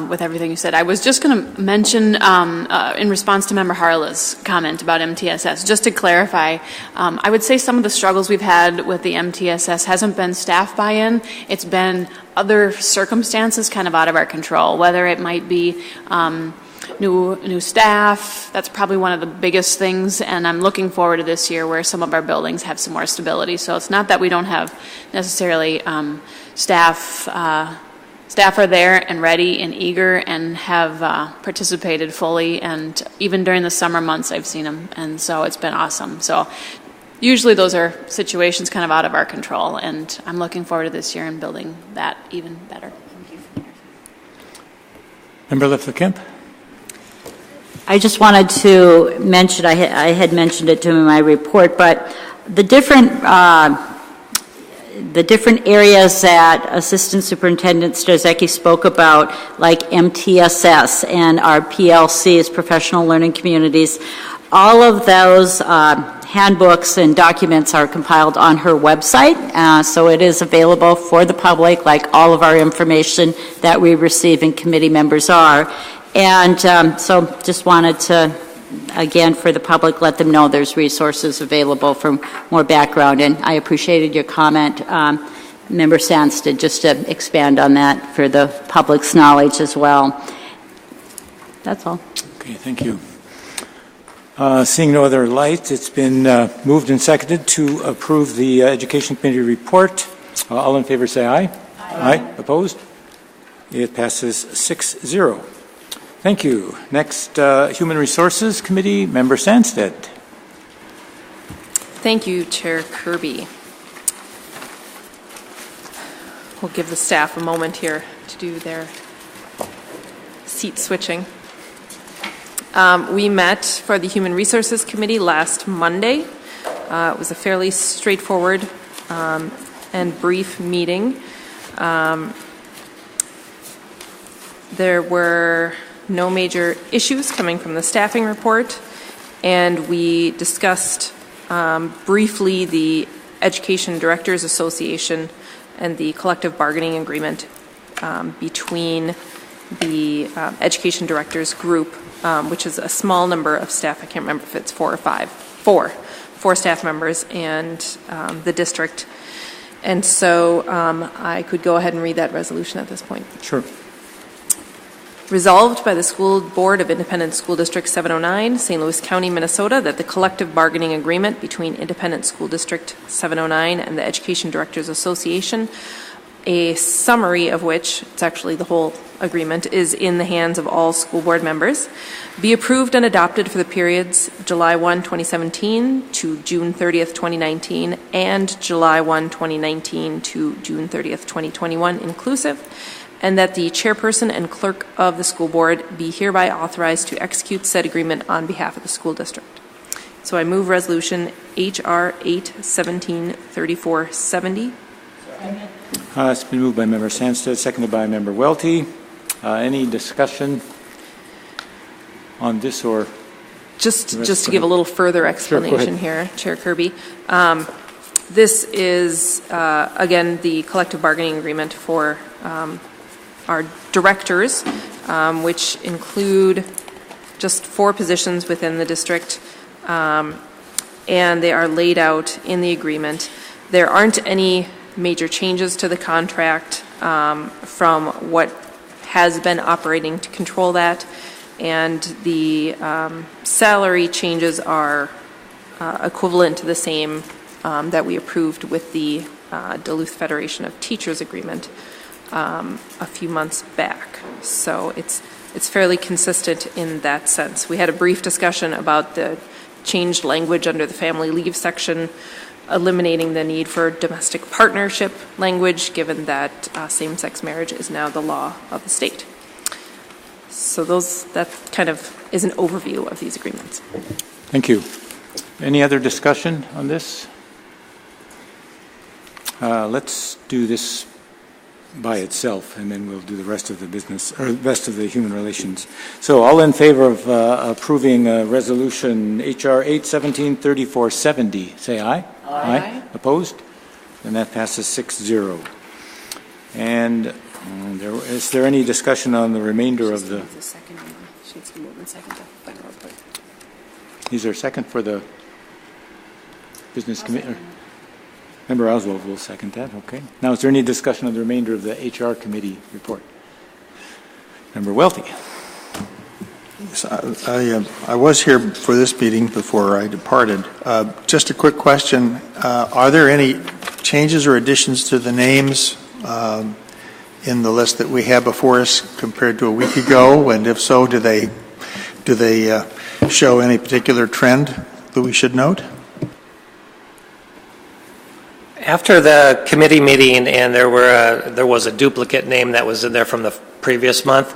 [SPEAKER 3] with everything you said. I was just going to mention, in response to Member Harla's comment about MTSS, just to clarify, I would say some of the struggles we've had with the MTSS hasn't been staff buy-in. It's been other circumstances kind of out of our control, whether it might be new staff. That's probably one of the biggest things, and I'm looking forward to this year where some of our buildings have some more stability. So it's not that we don't have necessarily staff. Staff are there and ready and eager and have participated fully, and even during the summer months I've seen them, and so it's been awesome. So usually those are situations kind of out of our control, and I'm looking forward to this year and building that even better. Thank you.
[SPEAKER 1] Member Lifler-Kemp.
[SPEAKER 9] I just wanted to mention, I had mentioned it to him in my report, but the different areas that Assistant Superintendent Starzecki spoke about, like MTSS and our PLCs, Professional Learning Communities, all of those handbooks and documents are compiled on her website, so it is available for the public, like all of our information that we receive and committee members are. And so just wanted to, again, for the public, let them know there's resources available for more background. And I appreciated your comment, Member Sandstead, just to expand on that for the public's knowledge as well. That's all.
[SPEAKER 1] Okay, thank you. Seeing no other lights, it's been moved and seconded to approve the Education Committee report. All in favor say aye. Aye. Opposed? It passes 6-0. Thank you. Next, Human Resources Committee, Member Sandstead.
[SPEAKER 12] Thank you, Chair Kirby. We'll give the staff a moment here to do their seat switching. We met for the Human Resources Committee last Monday. It was a fairly straightforward and brief meeting. There were no major issues coming from the staffing report, and we discussed briefly the Education Directors Association and the collective bargaining agreement between the Education Directors Group, which is a small number of staff. I can't remember if it's 4 or 5. Four staff members and the district. And so I could go ahead and read that resolution at this point.
[SPEAKER 1] Sure.
[SPEAKER 12] Resolved by the School Board of Independent School District 709, St. Louis County, Minnesota, that the collective bargaining agreement between Independent School District 709 and the Education Directors Association, a summary of which, it's actually the whole agreement, is in the hands of all school board members, be approved and adopted for the periods July 1, 2017 to June 30th, 2019, and July 1, 2019 to June 30th, 2021 inclusive, and that the chairperson and clerk of the school board be hereby authorized to execute said agreement on behalf of the school district. So I move resolution HR 8/17-3470.
[SPEAKER 1] It's been moved by Member Sandstead, seconded by Member Welty. Any discussion on this or?
[SPEAKER 12] Just to give a little further explanation here, Chair Kirby. This is, again, the collective bargaining agreement for our directors, which include just 4 positions within the district, and they are laid out in the agreement. There aren't any major changes to the contract from what has been operating to control that, and the salary changes are equivalent to the same that we approved with the Duluth Federation of Teachers agreement a few months back. So it's fairly consistent in that sense. We had a brief discussion about the changed language under the family leave section, eliminating the need for domestic partnership language, given that same-sex marriage is now the law of the state. So that kind of is an overview of these agreements.
[SPEAKER 1] Thank you. Any other discussion on this? Let's do this by itself, and then we'll do the rest of the business, or rest of the human relations. So all in favor of approving resolution HR 817-3470, say aye. Aye. Opposed? And that passes 6-0. And is there any discussion on the remainder of the... Is there a second for the business committee? Member Oswald will second that, okay. Now, is there any discussion on the remainder of the HR committee report? Member Welty.
[SPEAKER 10] I was here for this meeting before I departed. Just a quick question. Are there any changes or additions to the names in the list that we have before us compared to a week ago? And if so, do they show any particular trend that we should note?
[SPEAKER 13] After the committee meeting and there was a duplicate name that was in there from the previous month,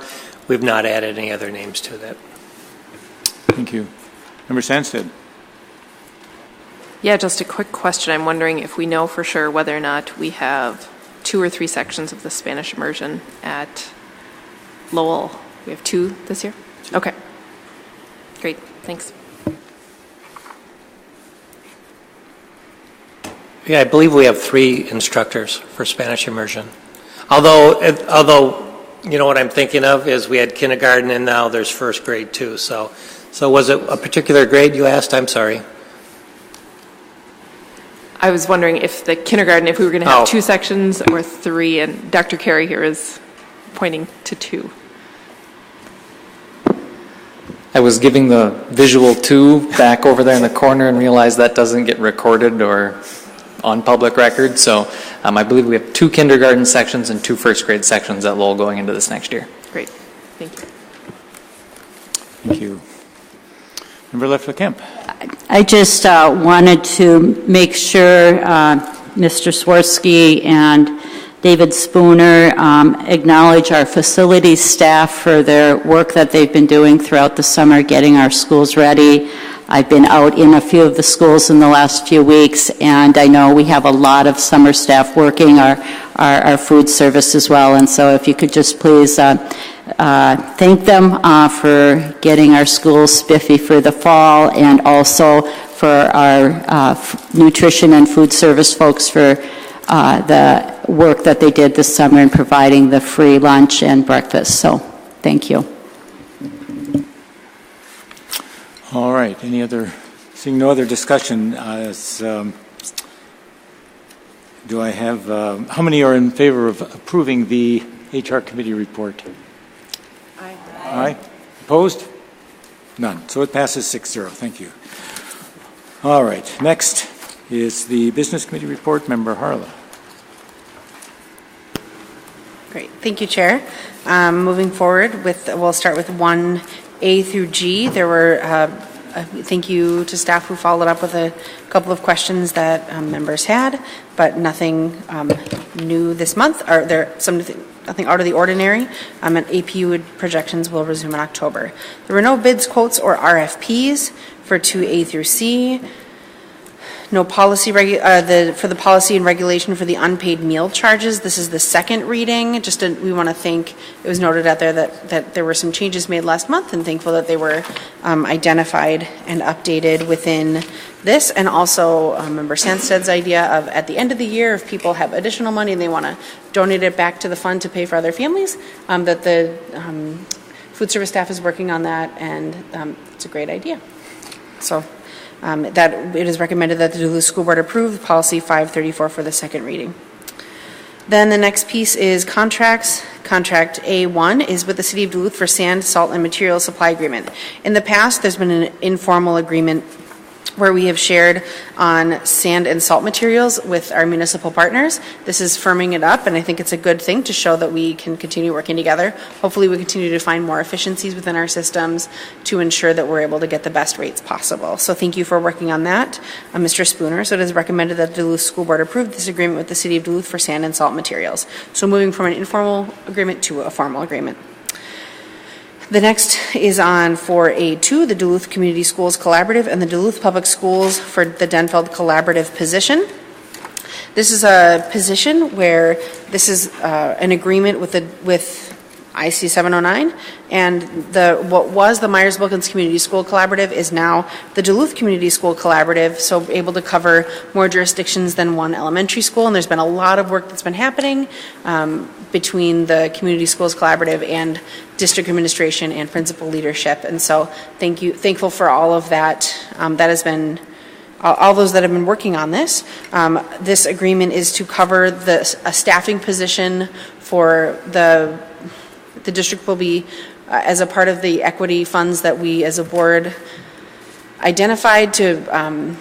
[SPEAKER 13] we've not added any other names to that.
[SPEAKER 1] Thank you. Member Sandstead.
[SPEAKER 12] Yeah, just a quick question. I'm wondering if we know for sure whether or not we have 2 or 3 sections of the Spanish immersion at Lowell. We have 2 this year? Okay. Great. Thanks.
[SPEAKER 13] Yeah, I believe we have 3 instructors for Spanish immersion. Although, you know what I'm thinking of is we had kindergarten and now there's first grade too. So was it a particular grade you asked? I'm sorry.
[SPEAKER 12] I was wondering if the kindergarten, if we were going to have 2 sections or 3, and Dr. Carey here is pointing to 2.
[SPEAKER 11] I was giving the visual 2 back over there in the corner and realized that doesn't get recorded or on public record. So I believe we have 2 kindergarten sections and 2 first grade sections at Lowell going into this next year.
[SPEAKER 12] Great. Thank you.
[SPEAKER 1] Thank you. Member Leffler-Kemp.
[SPEAKER 9] I just wanted to make sure Mr. Swirsky and David Spooner acknowledge our facilities staff for their work that they've been doing throughout the summer getting our schools ready. I've been out in a few of the schools in the last few weeks, and I know we have a lot of summer staff working our food service as well. And so if you could just please thank them for getting our schools spiffy for the fall, and also for our nutrition and food service folks for the work that they did this summer in providing the free lunch and breakfast. So thank you.
[SPEAKER 1] All right. Seeing no other discussion, do I have, how many are in favor of approving the HR committee report? Aye. Aye. Opposed? None. So it passes 6-0. Thank you. All right. Next is the business committee report. Member Harla.
[SPEAKER 2] Great. Thank you, Chair. Moving forward, we'll start with 1A through G. There were, thank you to staff who followed up with a couple of questions that members had, but nothing new this month. Nothing out of the ordinary. And APU projections will resume in October. There were no bids, quotes, or RFPs for 2A through C. No policy for the policy and regulation for the unpaid meal charges. This is the second reading. We want to thank, it was noted out there that there were some changes made last month, and thankful that they were identified and updated within this. And also Member Sandsted's idea of at the end of the year, if people have additional money and they want to donate it back to the fund to pay for other families, that the food service staff is working on that, and it's a great idea. So that it is recommended that the Duluth School Board approve policy 534 for the second reading. Then the next piece is contracts. Contract A1 is with the City of Duluth for sand, salt, and material supply agreement. In the past, there's been an informal agreement where we have shared on sand and salt materials with our municipal partners. This is firming it up, and I think it's a good thing to show that we can continue working together. Hopefully we continue to find more efficiencies within our systems to ensure that we're able to get the best rates possible. So thank you for working on that, Mr. Spooner. So it is recommended that the Duluth School Board approve this agreement with the City of Duluth for sand and salt materials. So moving from an informal agreement to a formal agreement. The next is on 4A2, the Duluth Community Schools Collaborative and the Duluth Public Schools for the Denfeld Collaborative position. This is a position where this is an agreement with IC 709, and what was the Myers-Wilkins Community School Collaborative is now the Duluth Community School Collaborative, so able to cover more jurisdictions than one elementary school. And there's been a lot of work that's been happening between the Community Schools Collaborative and district administration and principal leadership. And so thankful for all of that. That has been all those that have been working on this. This agreement is to cover a staffing position for the district will be as a part of the equity funds that we as a board identified to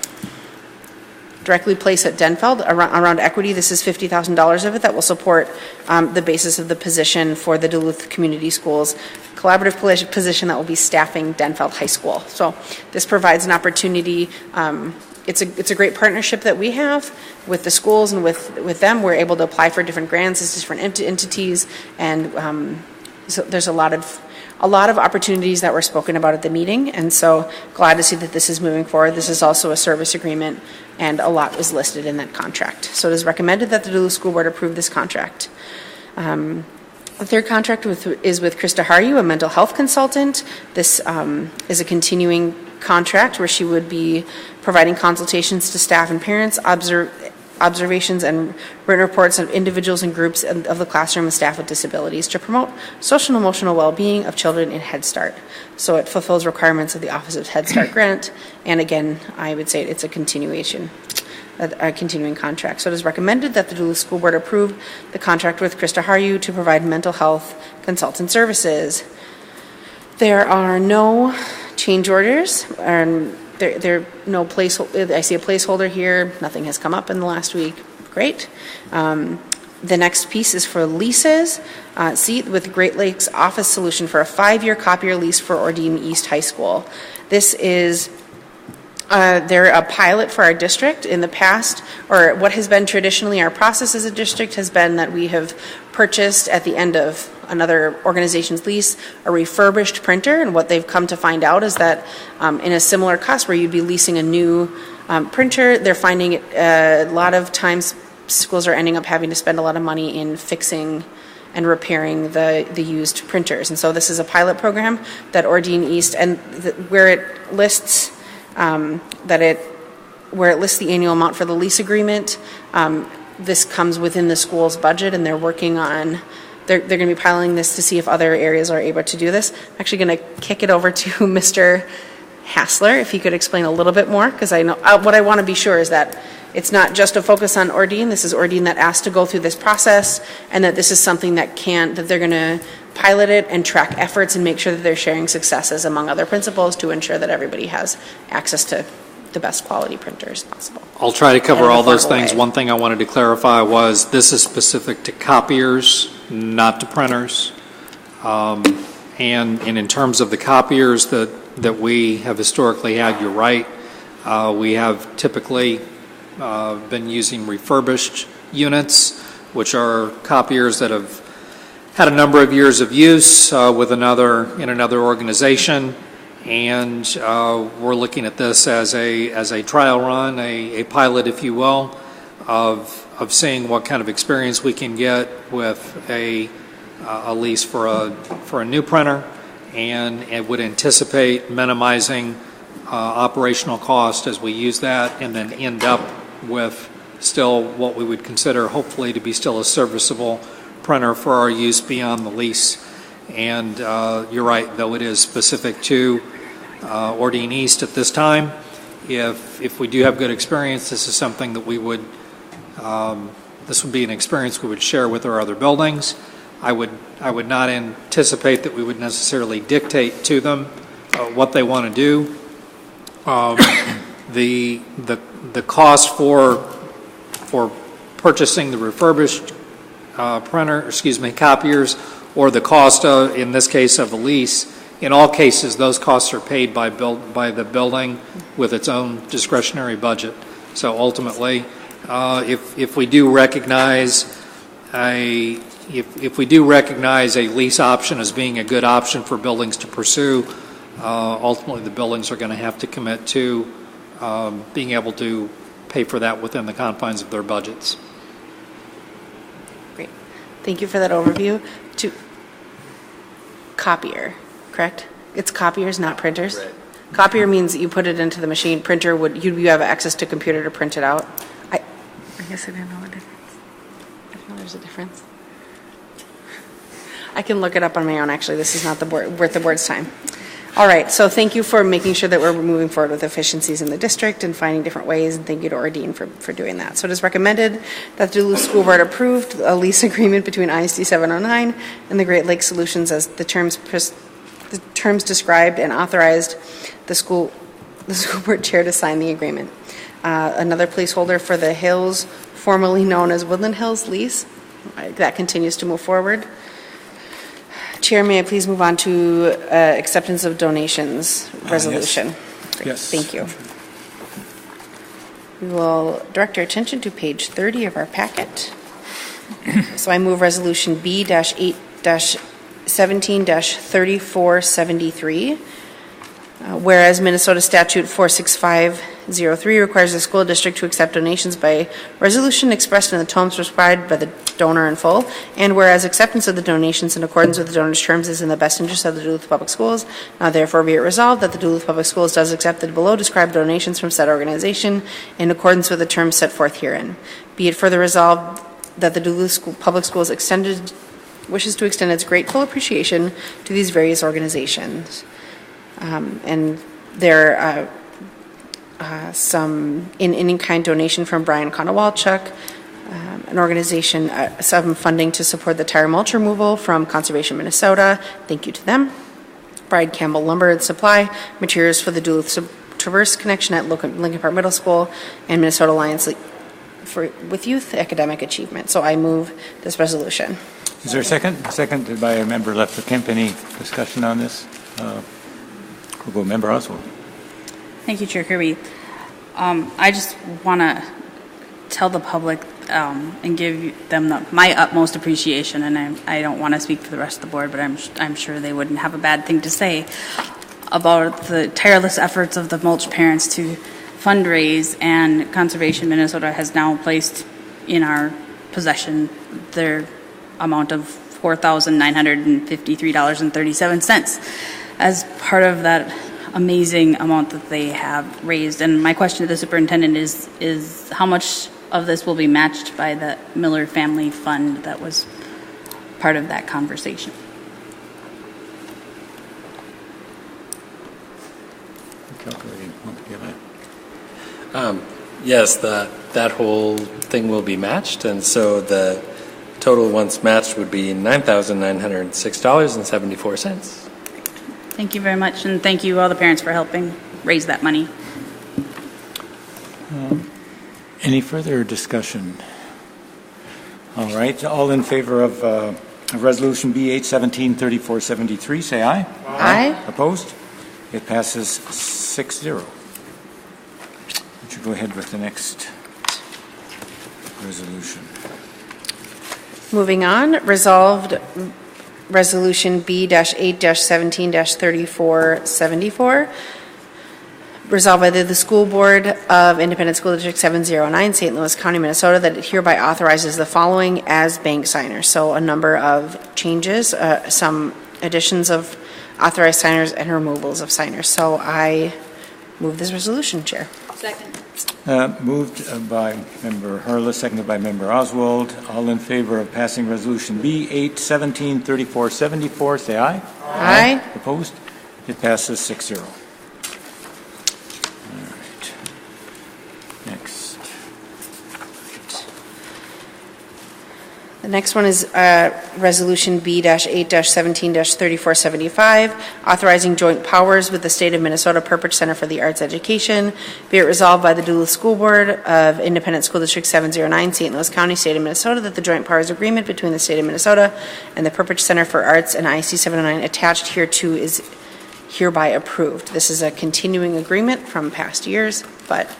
[SPEAKER 2] directly place at Denfeld around equity. This is $50,000 of it that will support the basis of the position for the Duluth Community Schools collaborative position that will be staffing Denfeld High School. So this provides an opportunity. It's a great partnership that we have with the schools, and with them we're able to apply for different grants as different entities, and so there's a lot of opportunities that were spoken about at the meeting, and so glad to see that this is moving forward. This is also a service agreement, and a lot was listed in that contract. So it is recommended that the Duluth School Board approve this contract. The third contract is with Krista Haryu, a mental health consultant. This is a continuing contract where she would be providing consultations to staff and parents, observations and written reports of individuals and groups of the classroom and staff with disabilities to promote social and emotional well-being of children in Head Start. So it fulfills requirements of the Office of Head Start grant, and again, I would say it's a continuing contract. So it is recommended that the Duluth School Board approve the contract with Krista Haryu to provide mental health consultant services. There are no change orders, and there no place. I see a placeholder here. Nothing has come up in the last week. Great. The next piece is for leases. With Great Lakes Office Solution for a 5-year copier lease for Ordine East High School. This is they're a pilot for our district. In the past, or what has been traditionally our process as a district has been that we have purchased at the end of another organization's lease a refurbished printer, and what they've come to find out is that in a similar cost where you'd be leasing a new printer, they're finding a lot of times schools are ending up having to spend a lot of money in fixing and repairing the used printers. And so this is a pilot program that Ordine East, and where it lists where it lists the annual amount for the lease agreement, this comes within the school's budget, and they're working on, they're going to be piloting this to see if other areas are able to do this. I'm actually going to kick it over to Mr. Hassler, if he could explain a little bit more, because I know what I want to be sure is that it's not just a focus on Ordine. This is Ordine that asked to go through this process, and that this is something that they're going to pilot it and track efforts and make sure that they're sharing successes among other principals to ensure that everybody has access to the best quality printers possible.
[SPEAKER 14] I'll try to cover all those things. One thing I wanted to clarify was this is specific to copiers, not to printers. And in terms of the copiers that we have historically had, you're right. We have typically been using refurbished units, which are copiers that have had a number of years of use in another organization, and we're looking at this as a trial run, a pilot, if you will, of seeing what kind of experience we can get with a lease for a new printer, and it would anticipate minimizing operational cost as we use that, and then end up with still what we would consider hopefully to be still a serviceable printer for our use beyond the lease. And you're right, though it is specific to Ordine East at this time. If we do have good experience, this is something that we would this would be an experience we would share with our other buildings. I would not anticipate that we would necessarily dictate to them what they want to do. the cost for purchasing the refurbished copiers, or the cost of, in this case, of a lease. In all cases, those costs are paid by the building with its own discretionary budget. So ultimately, if we do recognize a lease option as being a good option for buildings to pursue, ultimately the buildings are going to have to commit to being able to pay for that within the confines of their budgets.
[SPEAKER 2] Great. Thank you for that overview. To copier, correct? It's copiers, not printers? Right. Copier means you put it into the machine. Printer would, you have access to computer to print it out. I guess I didn't know the difference. I didn't know there's a difference. I can look it up on my own, actually. This is not worth the board's time. All right, so thank you for making sure that we're moving forward with efficiencies in the district and finding different ways, and thank you to Ordine for doing that. So it is recommended that the Duluth School Board approved a lease agreement between ISD 709 and the Great Lakes Solutions as the terms described, and authorized the school board chair to sign the agreement. Another placeholder for the Hills, formerly known as Woodland Hills lease, that continues to move forward. Chair, may I please move on to acceptance of donations resolution?
[SPEAKER 1] Yes. Yes.
[SPEAKER 2] Thank you. We will direct our attention to page 30 of our packet. So I move resolution B-8-17-3473. Whereas Minnesota Statute 46503 requires the school district to accept donations by resolution expressed in the terms prescribed by the donor in full, and whereas acceptance of the donations in accordance with the donor's terms is in the best interest of the Duluth Public Schools, now therefore be it resolved that the Duluth Public Schools does accept the below described donations from said organization in accordance with the terms set forth herein. Be it further resolved that the Duluth Public Schools wishes to extend its grateful appreciation to these various organizations. And there are some in-kind donation from Brian Konowalchuk, an organization, some funding to support the tire mulch removal from Conservation Minnesota. Thank you to them. Bride Campbell Lumber and Supply, materials for the Duluth Traverse connection at Lincoln Park Middle School, and Minnesota Alliance with Youth Academic Achievement. So I move this resolution.
[SPEAKER 1] Is there a second? Seconded by a member Lefter Kemp. Any discussion on this? We'll go Member Oswald.
[SPEAKER 15] Thank you, Chair Kirby. I just want to tell the public and give them my utmost appreciation, and I don't want to speak for the rest of the board, but I'm sure they wouldn't have a bad thing to say about the tireless efforts of the mulch parents to fundraise, and Conservation Minnesota has now placed in our possession their amount of $4,953.37 as part of that amazing amount that they have raised. And my question to the superintendent is how much of this will be matched by the Miller Family Fund that was part of that conversation?
[SPEAKER 6] Yes, that whole thing will be matched, and so the total once matched would be $9,906.74.
[SPEAKER 15] Thank you very much, and thank you all the parents for helping raise that money.
[SPEAKER 1] Any further discussion? All right, all in favor of Resolution B-8-17-3473, say aye.
[SPEAKER 2] Aye.
[SPEAKER 1] Opposed? It passes 6-0. Would you go ahead with the next resolution?
[SPEAKER 2] Moving on, resolved Resolution B-8-17-3474, resolved by the School Board of Independent School District 709, St. Louis County, Minnesota, that it hereby authorizes the following as bank signers. So a number of changes, some additions of authorized signers and removals of signers. So I move this resolution, Chair.
[SPEAKER 15] Second.
[SPEAKER 1] Moved by Member Hurla, seconded by Member Oswald. All in favor of passing Resolution B-8-17-3474, say aye.
[SPEAKER 2] Aye.
[SPEAKER 1] Opposed? It passes 6-0. All right. Next.
[SPEAKER 2] The next one is Resolution B-8-17-3475, authorizing joint powers with the State of Minnesota Purpose Center for the Arts Education. Be it resolved by the Duluth School Board of Independent School District 709, St. Louis County, State of Minnesota, that the joint powers agreement between the State of Minnesota and the Purpose Center for Arts and ISD 709 attached hereto is hereby approved. This is a continuing agreement from past years, but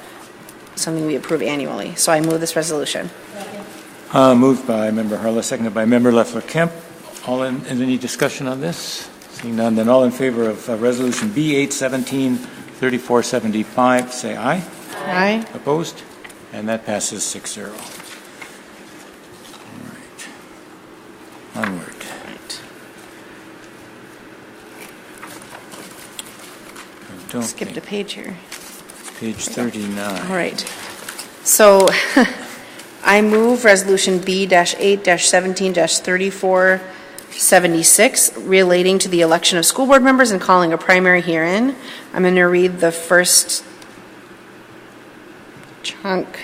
[SPEAKER 2] something we approve annually. So I move this resolution.
[SPEAKER 1] Moved by Member Harla, seconded by Member Leffler-Kemp. Any discussion on this? Seeing none, then all in favor of Resolution B-8-17-3475, say aye.
[SPEAKER 2] Aye.
[SPEAKER 1] Opposed? And that passes 6-0. All right. Onward.
[SPEAKER 2] Skipped a page here.
[SPEAKER 1] Page 39.
[SPEAKER 2] All right. So I move Resolution B-8-17-3476 relating to the election of school board members and calling a primary herein. I'm going to read the first chunk,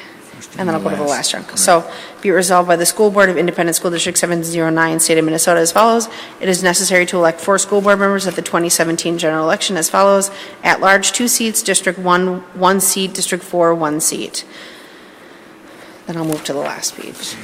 [SPEAKER 2] and then I'll go to the last chunk. Right. So, be it resolved by the School Board of Independent School District 709, State of Minnesota as follows. It is necessary to elect 4 school board members at the 2017 general election as follows. At large, 2 seats, District 1, 1 seat, District 4, 1 seat. Then I'll move to the last page.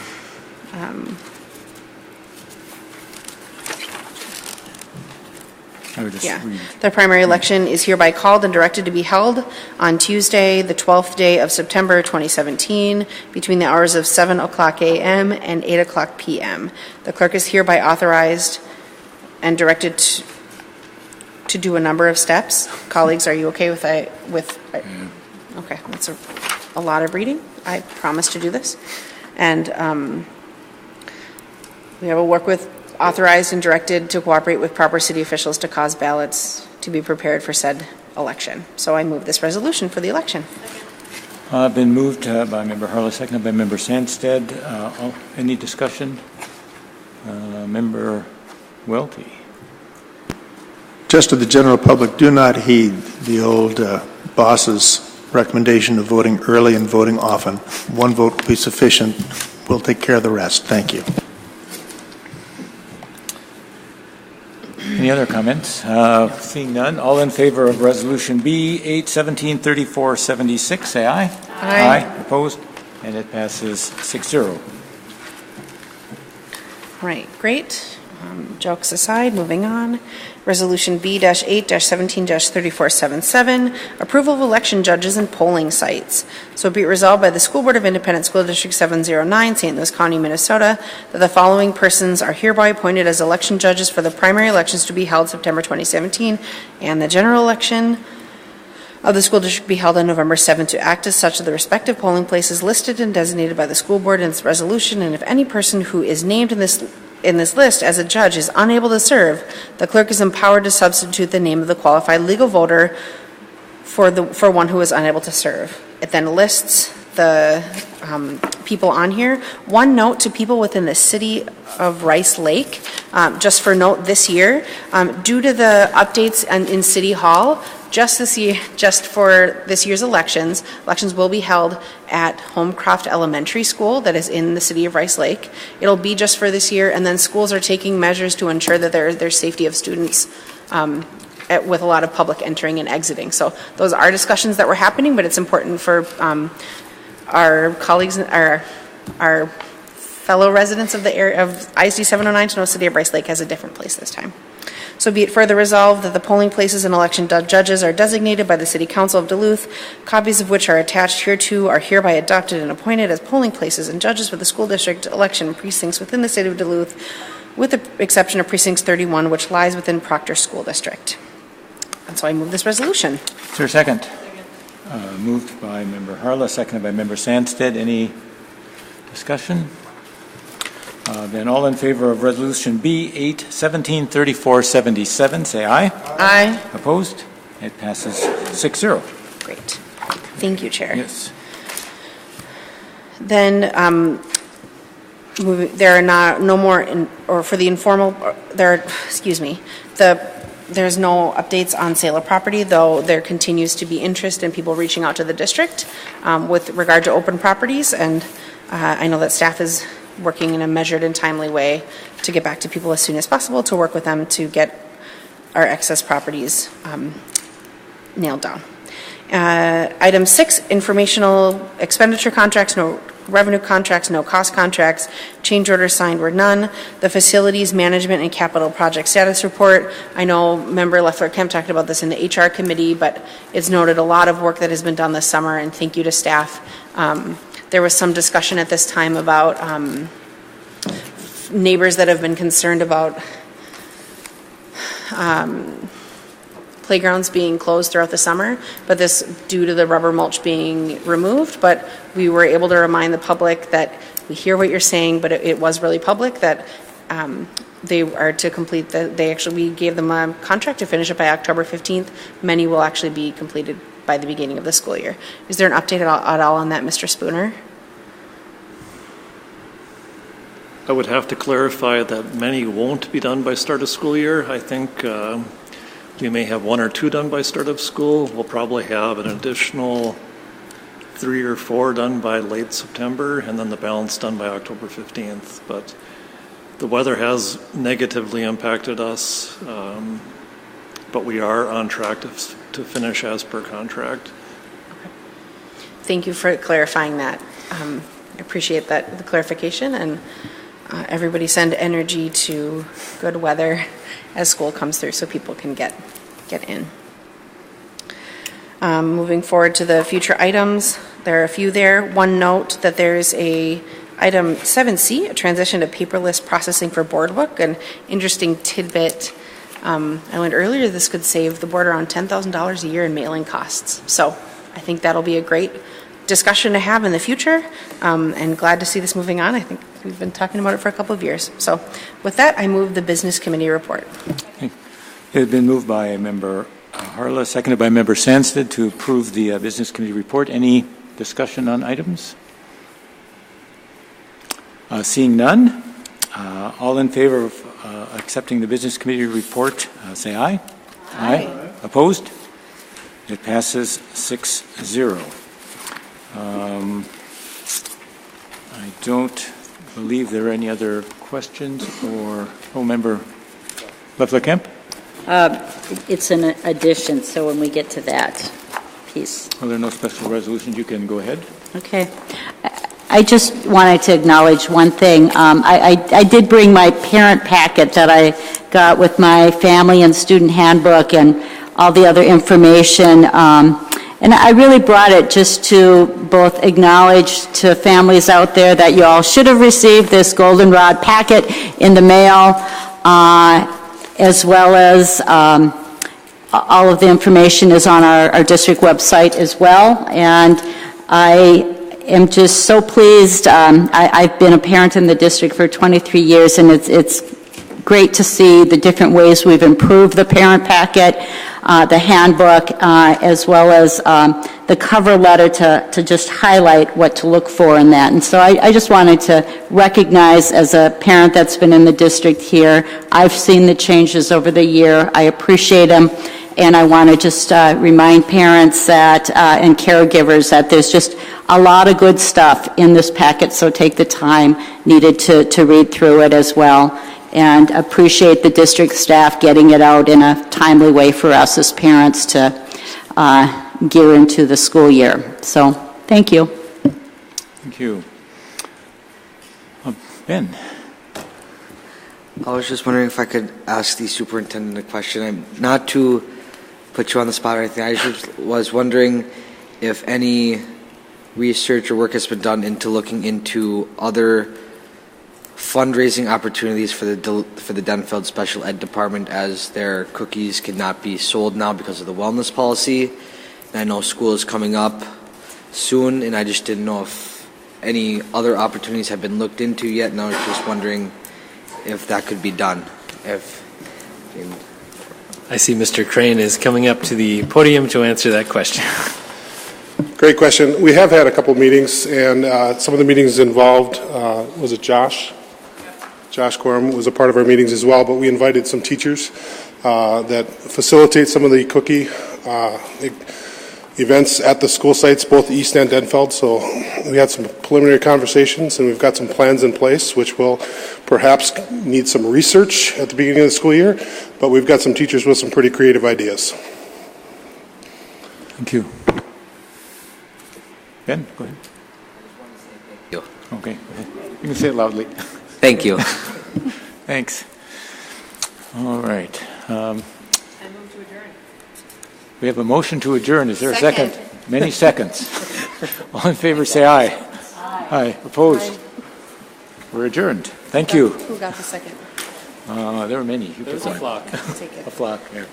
[SPEAKER 2] The primary election is hereby called and directed to be held on Tuesday, the 12th day of September 2017, between the hours of 7 o'clock a.m. and 8 o'clock p.m. The clerk is hereby authorized and directed to do a number of steps. Colleagues, are you okay with that? Okay, that's a lot of reading. I promise to do this. And we will work with authorized and directed to cooperate with proper city officials to cause ballots to be prepared for said election. So I move this resolution for the election.
[SPEAKER 1] Been moved by Member Harla, seconded by Member Sandstead. Any discussion? Member Welty.
[SPEAKER 10] Just to the general public, do not heed the old boss's recommendation of voting early and voting often. 1 vote will be sufficient. We'll take care of the rest. Thank you.
[SPEAKER 1] Any other comments? Seeing none, all in favor of Resolution B-8-17-3476, say aye.
[SPEAKER 2] Aye.
[SPEAKER 1] Opposed? And it passes 6-0.
[SPEAKER 2] Right, great. Jokes aside, moving on. Resolution B-8-17-3477, approval of election judges and polling sites. So be it resolved by the School Board of Independent School District 709, St. Louis County, Minnesota, that the following persons are hereby appointed as election judges for the primary elections to be held September 2017 and the general election of the school district be held on November 7th, to act as such of the respective polling places listed and designated by the school board in its resolution. And if any person who is named in this list as a judge is unable to serve, the clerk is empowered to substitute the name of the qualified legal voter for one who is unable to serve. It then lists the people on here. One note to people within the city of Rice Lake, just for note this year, due to the updates in City Hall, just for this year's elections will be held at Homecroft Elementary School that is in the city of Rice Lake. It'll be just for this year, and then schools are taking measures to ensure that there's safety of students with a lot of public entering and exiting. So those are discussions that were happening, but it's important for our colleagues, our fellow residents of the area of ISD 709 to know the city of Rice Lake has a different place this time. So be it further resolved that the polling places and election judges are designated by the City Council of Duluth, copies of which are attached hereto are hereby adopted and appointed as polling places and judges for the school district election precincts within the city of Duluth, with the exception of precinct 31, which lies within Proctor School District. And so I move this resolution.
[SPEAKER 1] Is there a second? Moved by Member Harla, seconded by Member Sandstead. Any discussion? Then all in favor of Resolution B-8-17-3477, say aye.
[SPEAKER 2] Aye.
[SPEAKER 1] Opposed? It passes 6-0.
[SPEAKER 2] Great. Thank you, Chair.
[SPEAKER 1] Yes.
[SPEAKER 2] Then there are no more, for the informal, there's no updates on sale of property, though there continues to be interest in people reaching out to the district with regard to open properties, and I know that staff is working in a measured and timely way to get back to people as soon as possible, to work with them to get our excess properties nailed down. Item 6, informational expenditure contracts, no revenue contracts, no cost contracts, change orders signed were none. The facilities management and capital project status report, I know Member Leffler-Kemp talked about this in the HR committee, but it's noted a lot of work that has been done this summer, and thank you to staff. There was some discussion at this time about neighbors that have been concerned about playgrounds being closed throughout the summer, but this due to the rubber mulch being removed. But we were able to remind the public that we hear what you're saying, but it was really public that they are to complete we gave them a contract to finish it by October 15th. Many will actually be completed by the beginning of the school year. Is there an update at all on that, Mr. Spooner?
[SPEAKER 16] I would have to clarify that many won't be done by start of school year. I think we may have 1 or 2 done by start of school. We'll probably have an additional 3 or 4 done by late September, and then the balance done by October 15th. But the weather has negatively impacted us, but we are on track to finish as per contract.
[SPEAKER 2] Okay. Thank you for clarifying that. I appreciate the clarification, and everybody send energy to good weather as school comes through so people can get in. Moving forward to the future items, there are a few there. One note that there's item 7C, a transition to paperless processing for board book. An interesting tidbit. I learned earlier this could save the board around $10,000 a year in mailing costs. So I think that'll be a great discussion to have in the future, and glad to see this moving on. I think we've been talking about it for a couple of years. So with that, I move the business committee report.
[SPEAKER 1] Okay. It has been moved by Member Harla, seconded by Member Sandsted to approve the business committee report. Any discussion on items? Seeing none, all in favor of accepting the business committee report, say aye. Aye. Opposed? It passes 6-0. I don't believe there are any other questions or, Member Leffler-Kemp?
[SPEAKER 9] It's an addition, so when we get to that piece.
[SPEAKER 1] Well, there are no special resolutions. You can go ahead.
[SPEAKER 9] Okay. I just wanted to acknowledge one thing. I did bring my parent packet that I got with my family and student handbook and all the other information. And I really brought it just to both acknowledge to families out there that you all should have received this goldenrod packet in the mail, as well as all of the information is on our district website as well. And I am just so pleased. I've been a parent in the district for 23 years, and it's great to see the different ways we've improved the parent packet, the handbook, as well as the cover letter to just highlight what to look for in that. And so I just wanted to recognize, as a parent that's been in the district here, I've seen the changes over the year. I appreciate them. And I want to just remind parents that and caregivers that there's just a lot of good stuff in this packet, so take the time needed to read through it as well. And appreciate the district staff getting it out in a timely way for us as parents to gear into the school year. So, thank you.
[SPEAKER 1] Thank you. Ben.
[SPEAKER 8] I was just wondering if I could ask the superintendent a question. I'm not to put you on the spot or anything. I just was wondering if any research or work has been done into looking into other fundraising opportunities for the Denfeld Special Ed Department, as their cookies cannot be sold now because of the wellness policy. And I know school is coming up soon, and I just didn't know if any other opportunities have been looked into yet, and I was just wondering if that could be done.
[SPEAKER 6] I see Mr. Crane is coming up to the podium to answer that question.
[SPEAKER 17] Great question. We have had a couple meetings, and some of the meetings involved, was it Josh? Josh Quorum was a part of our meetings as well, but we invited some teachers that facilitate some of the cookie events at the school sites, both East and Denfeld. So we had some preliminary conversations, and we've got some plans in place, which will perhaps need some research at the beginning of the school year, but we've got some teachers with some pretty creative ideas.
[SPEAKER 1] Thank you. Ben, go ahead.
[SPEAKER 8] Thank you.
[SPEAKER 1] Okay, you can say it loudly.
[SPEAKER 8] Thank you.
[SPEAKER 1] Thanks. All right. We have a motion to adjourn. Is there a second? Many seconds. All in favor, say aye. Aye. Opposed? We're adjourned. Thank you.
[SPEAKER 2] Who got the second?
[SPEAKER 1] There were many.
[SPEAKER 6] There's a flock.
[SPEAKER 2] Take it.
[SPEAKER 1] A flock, yeah.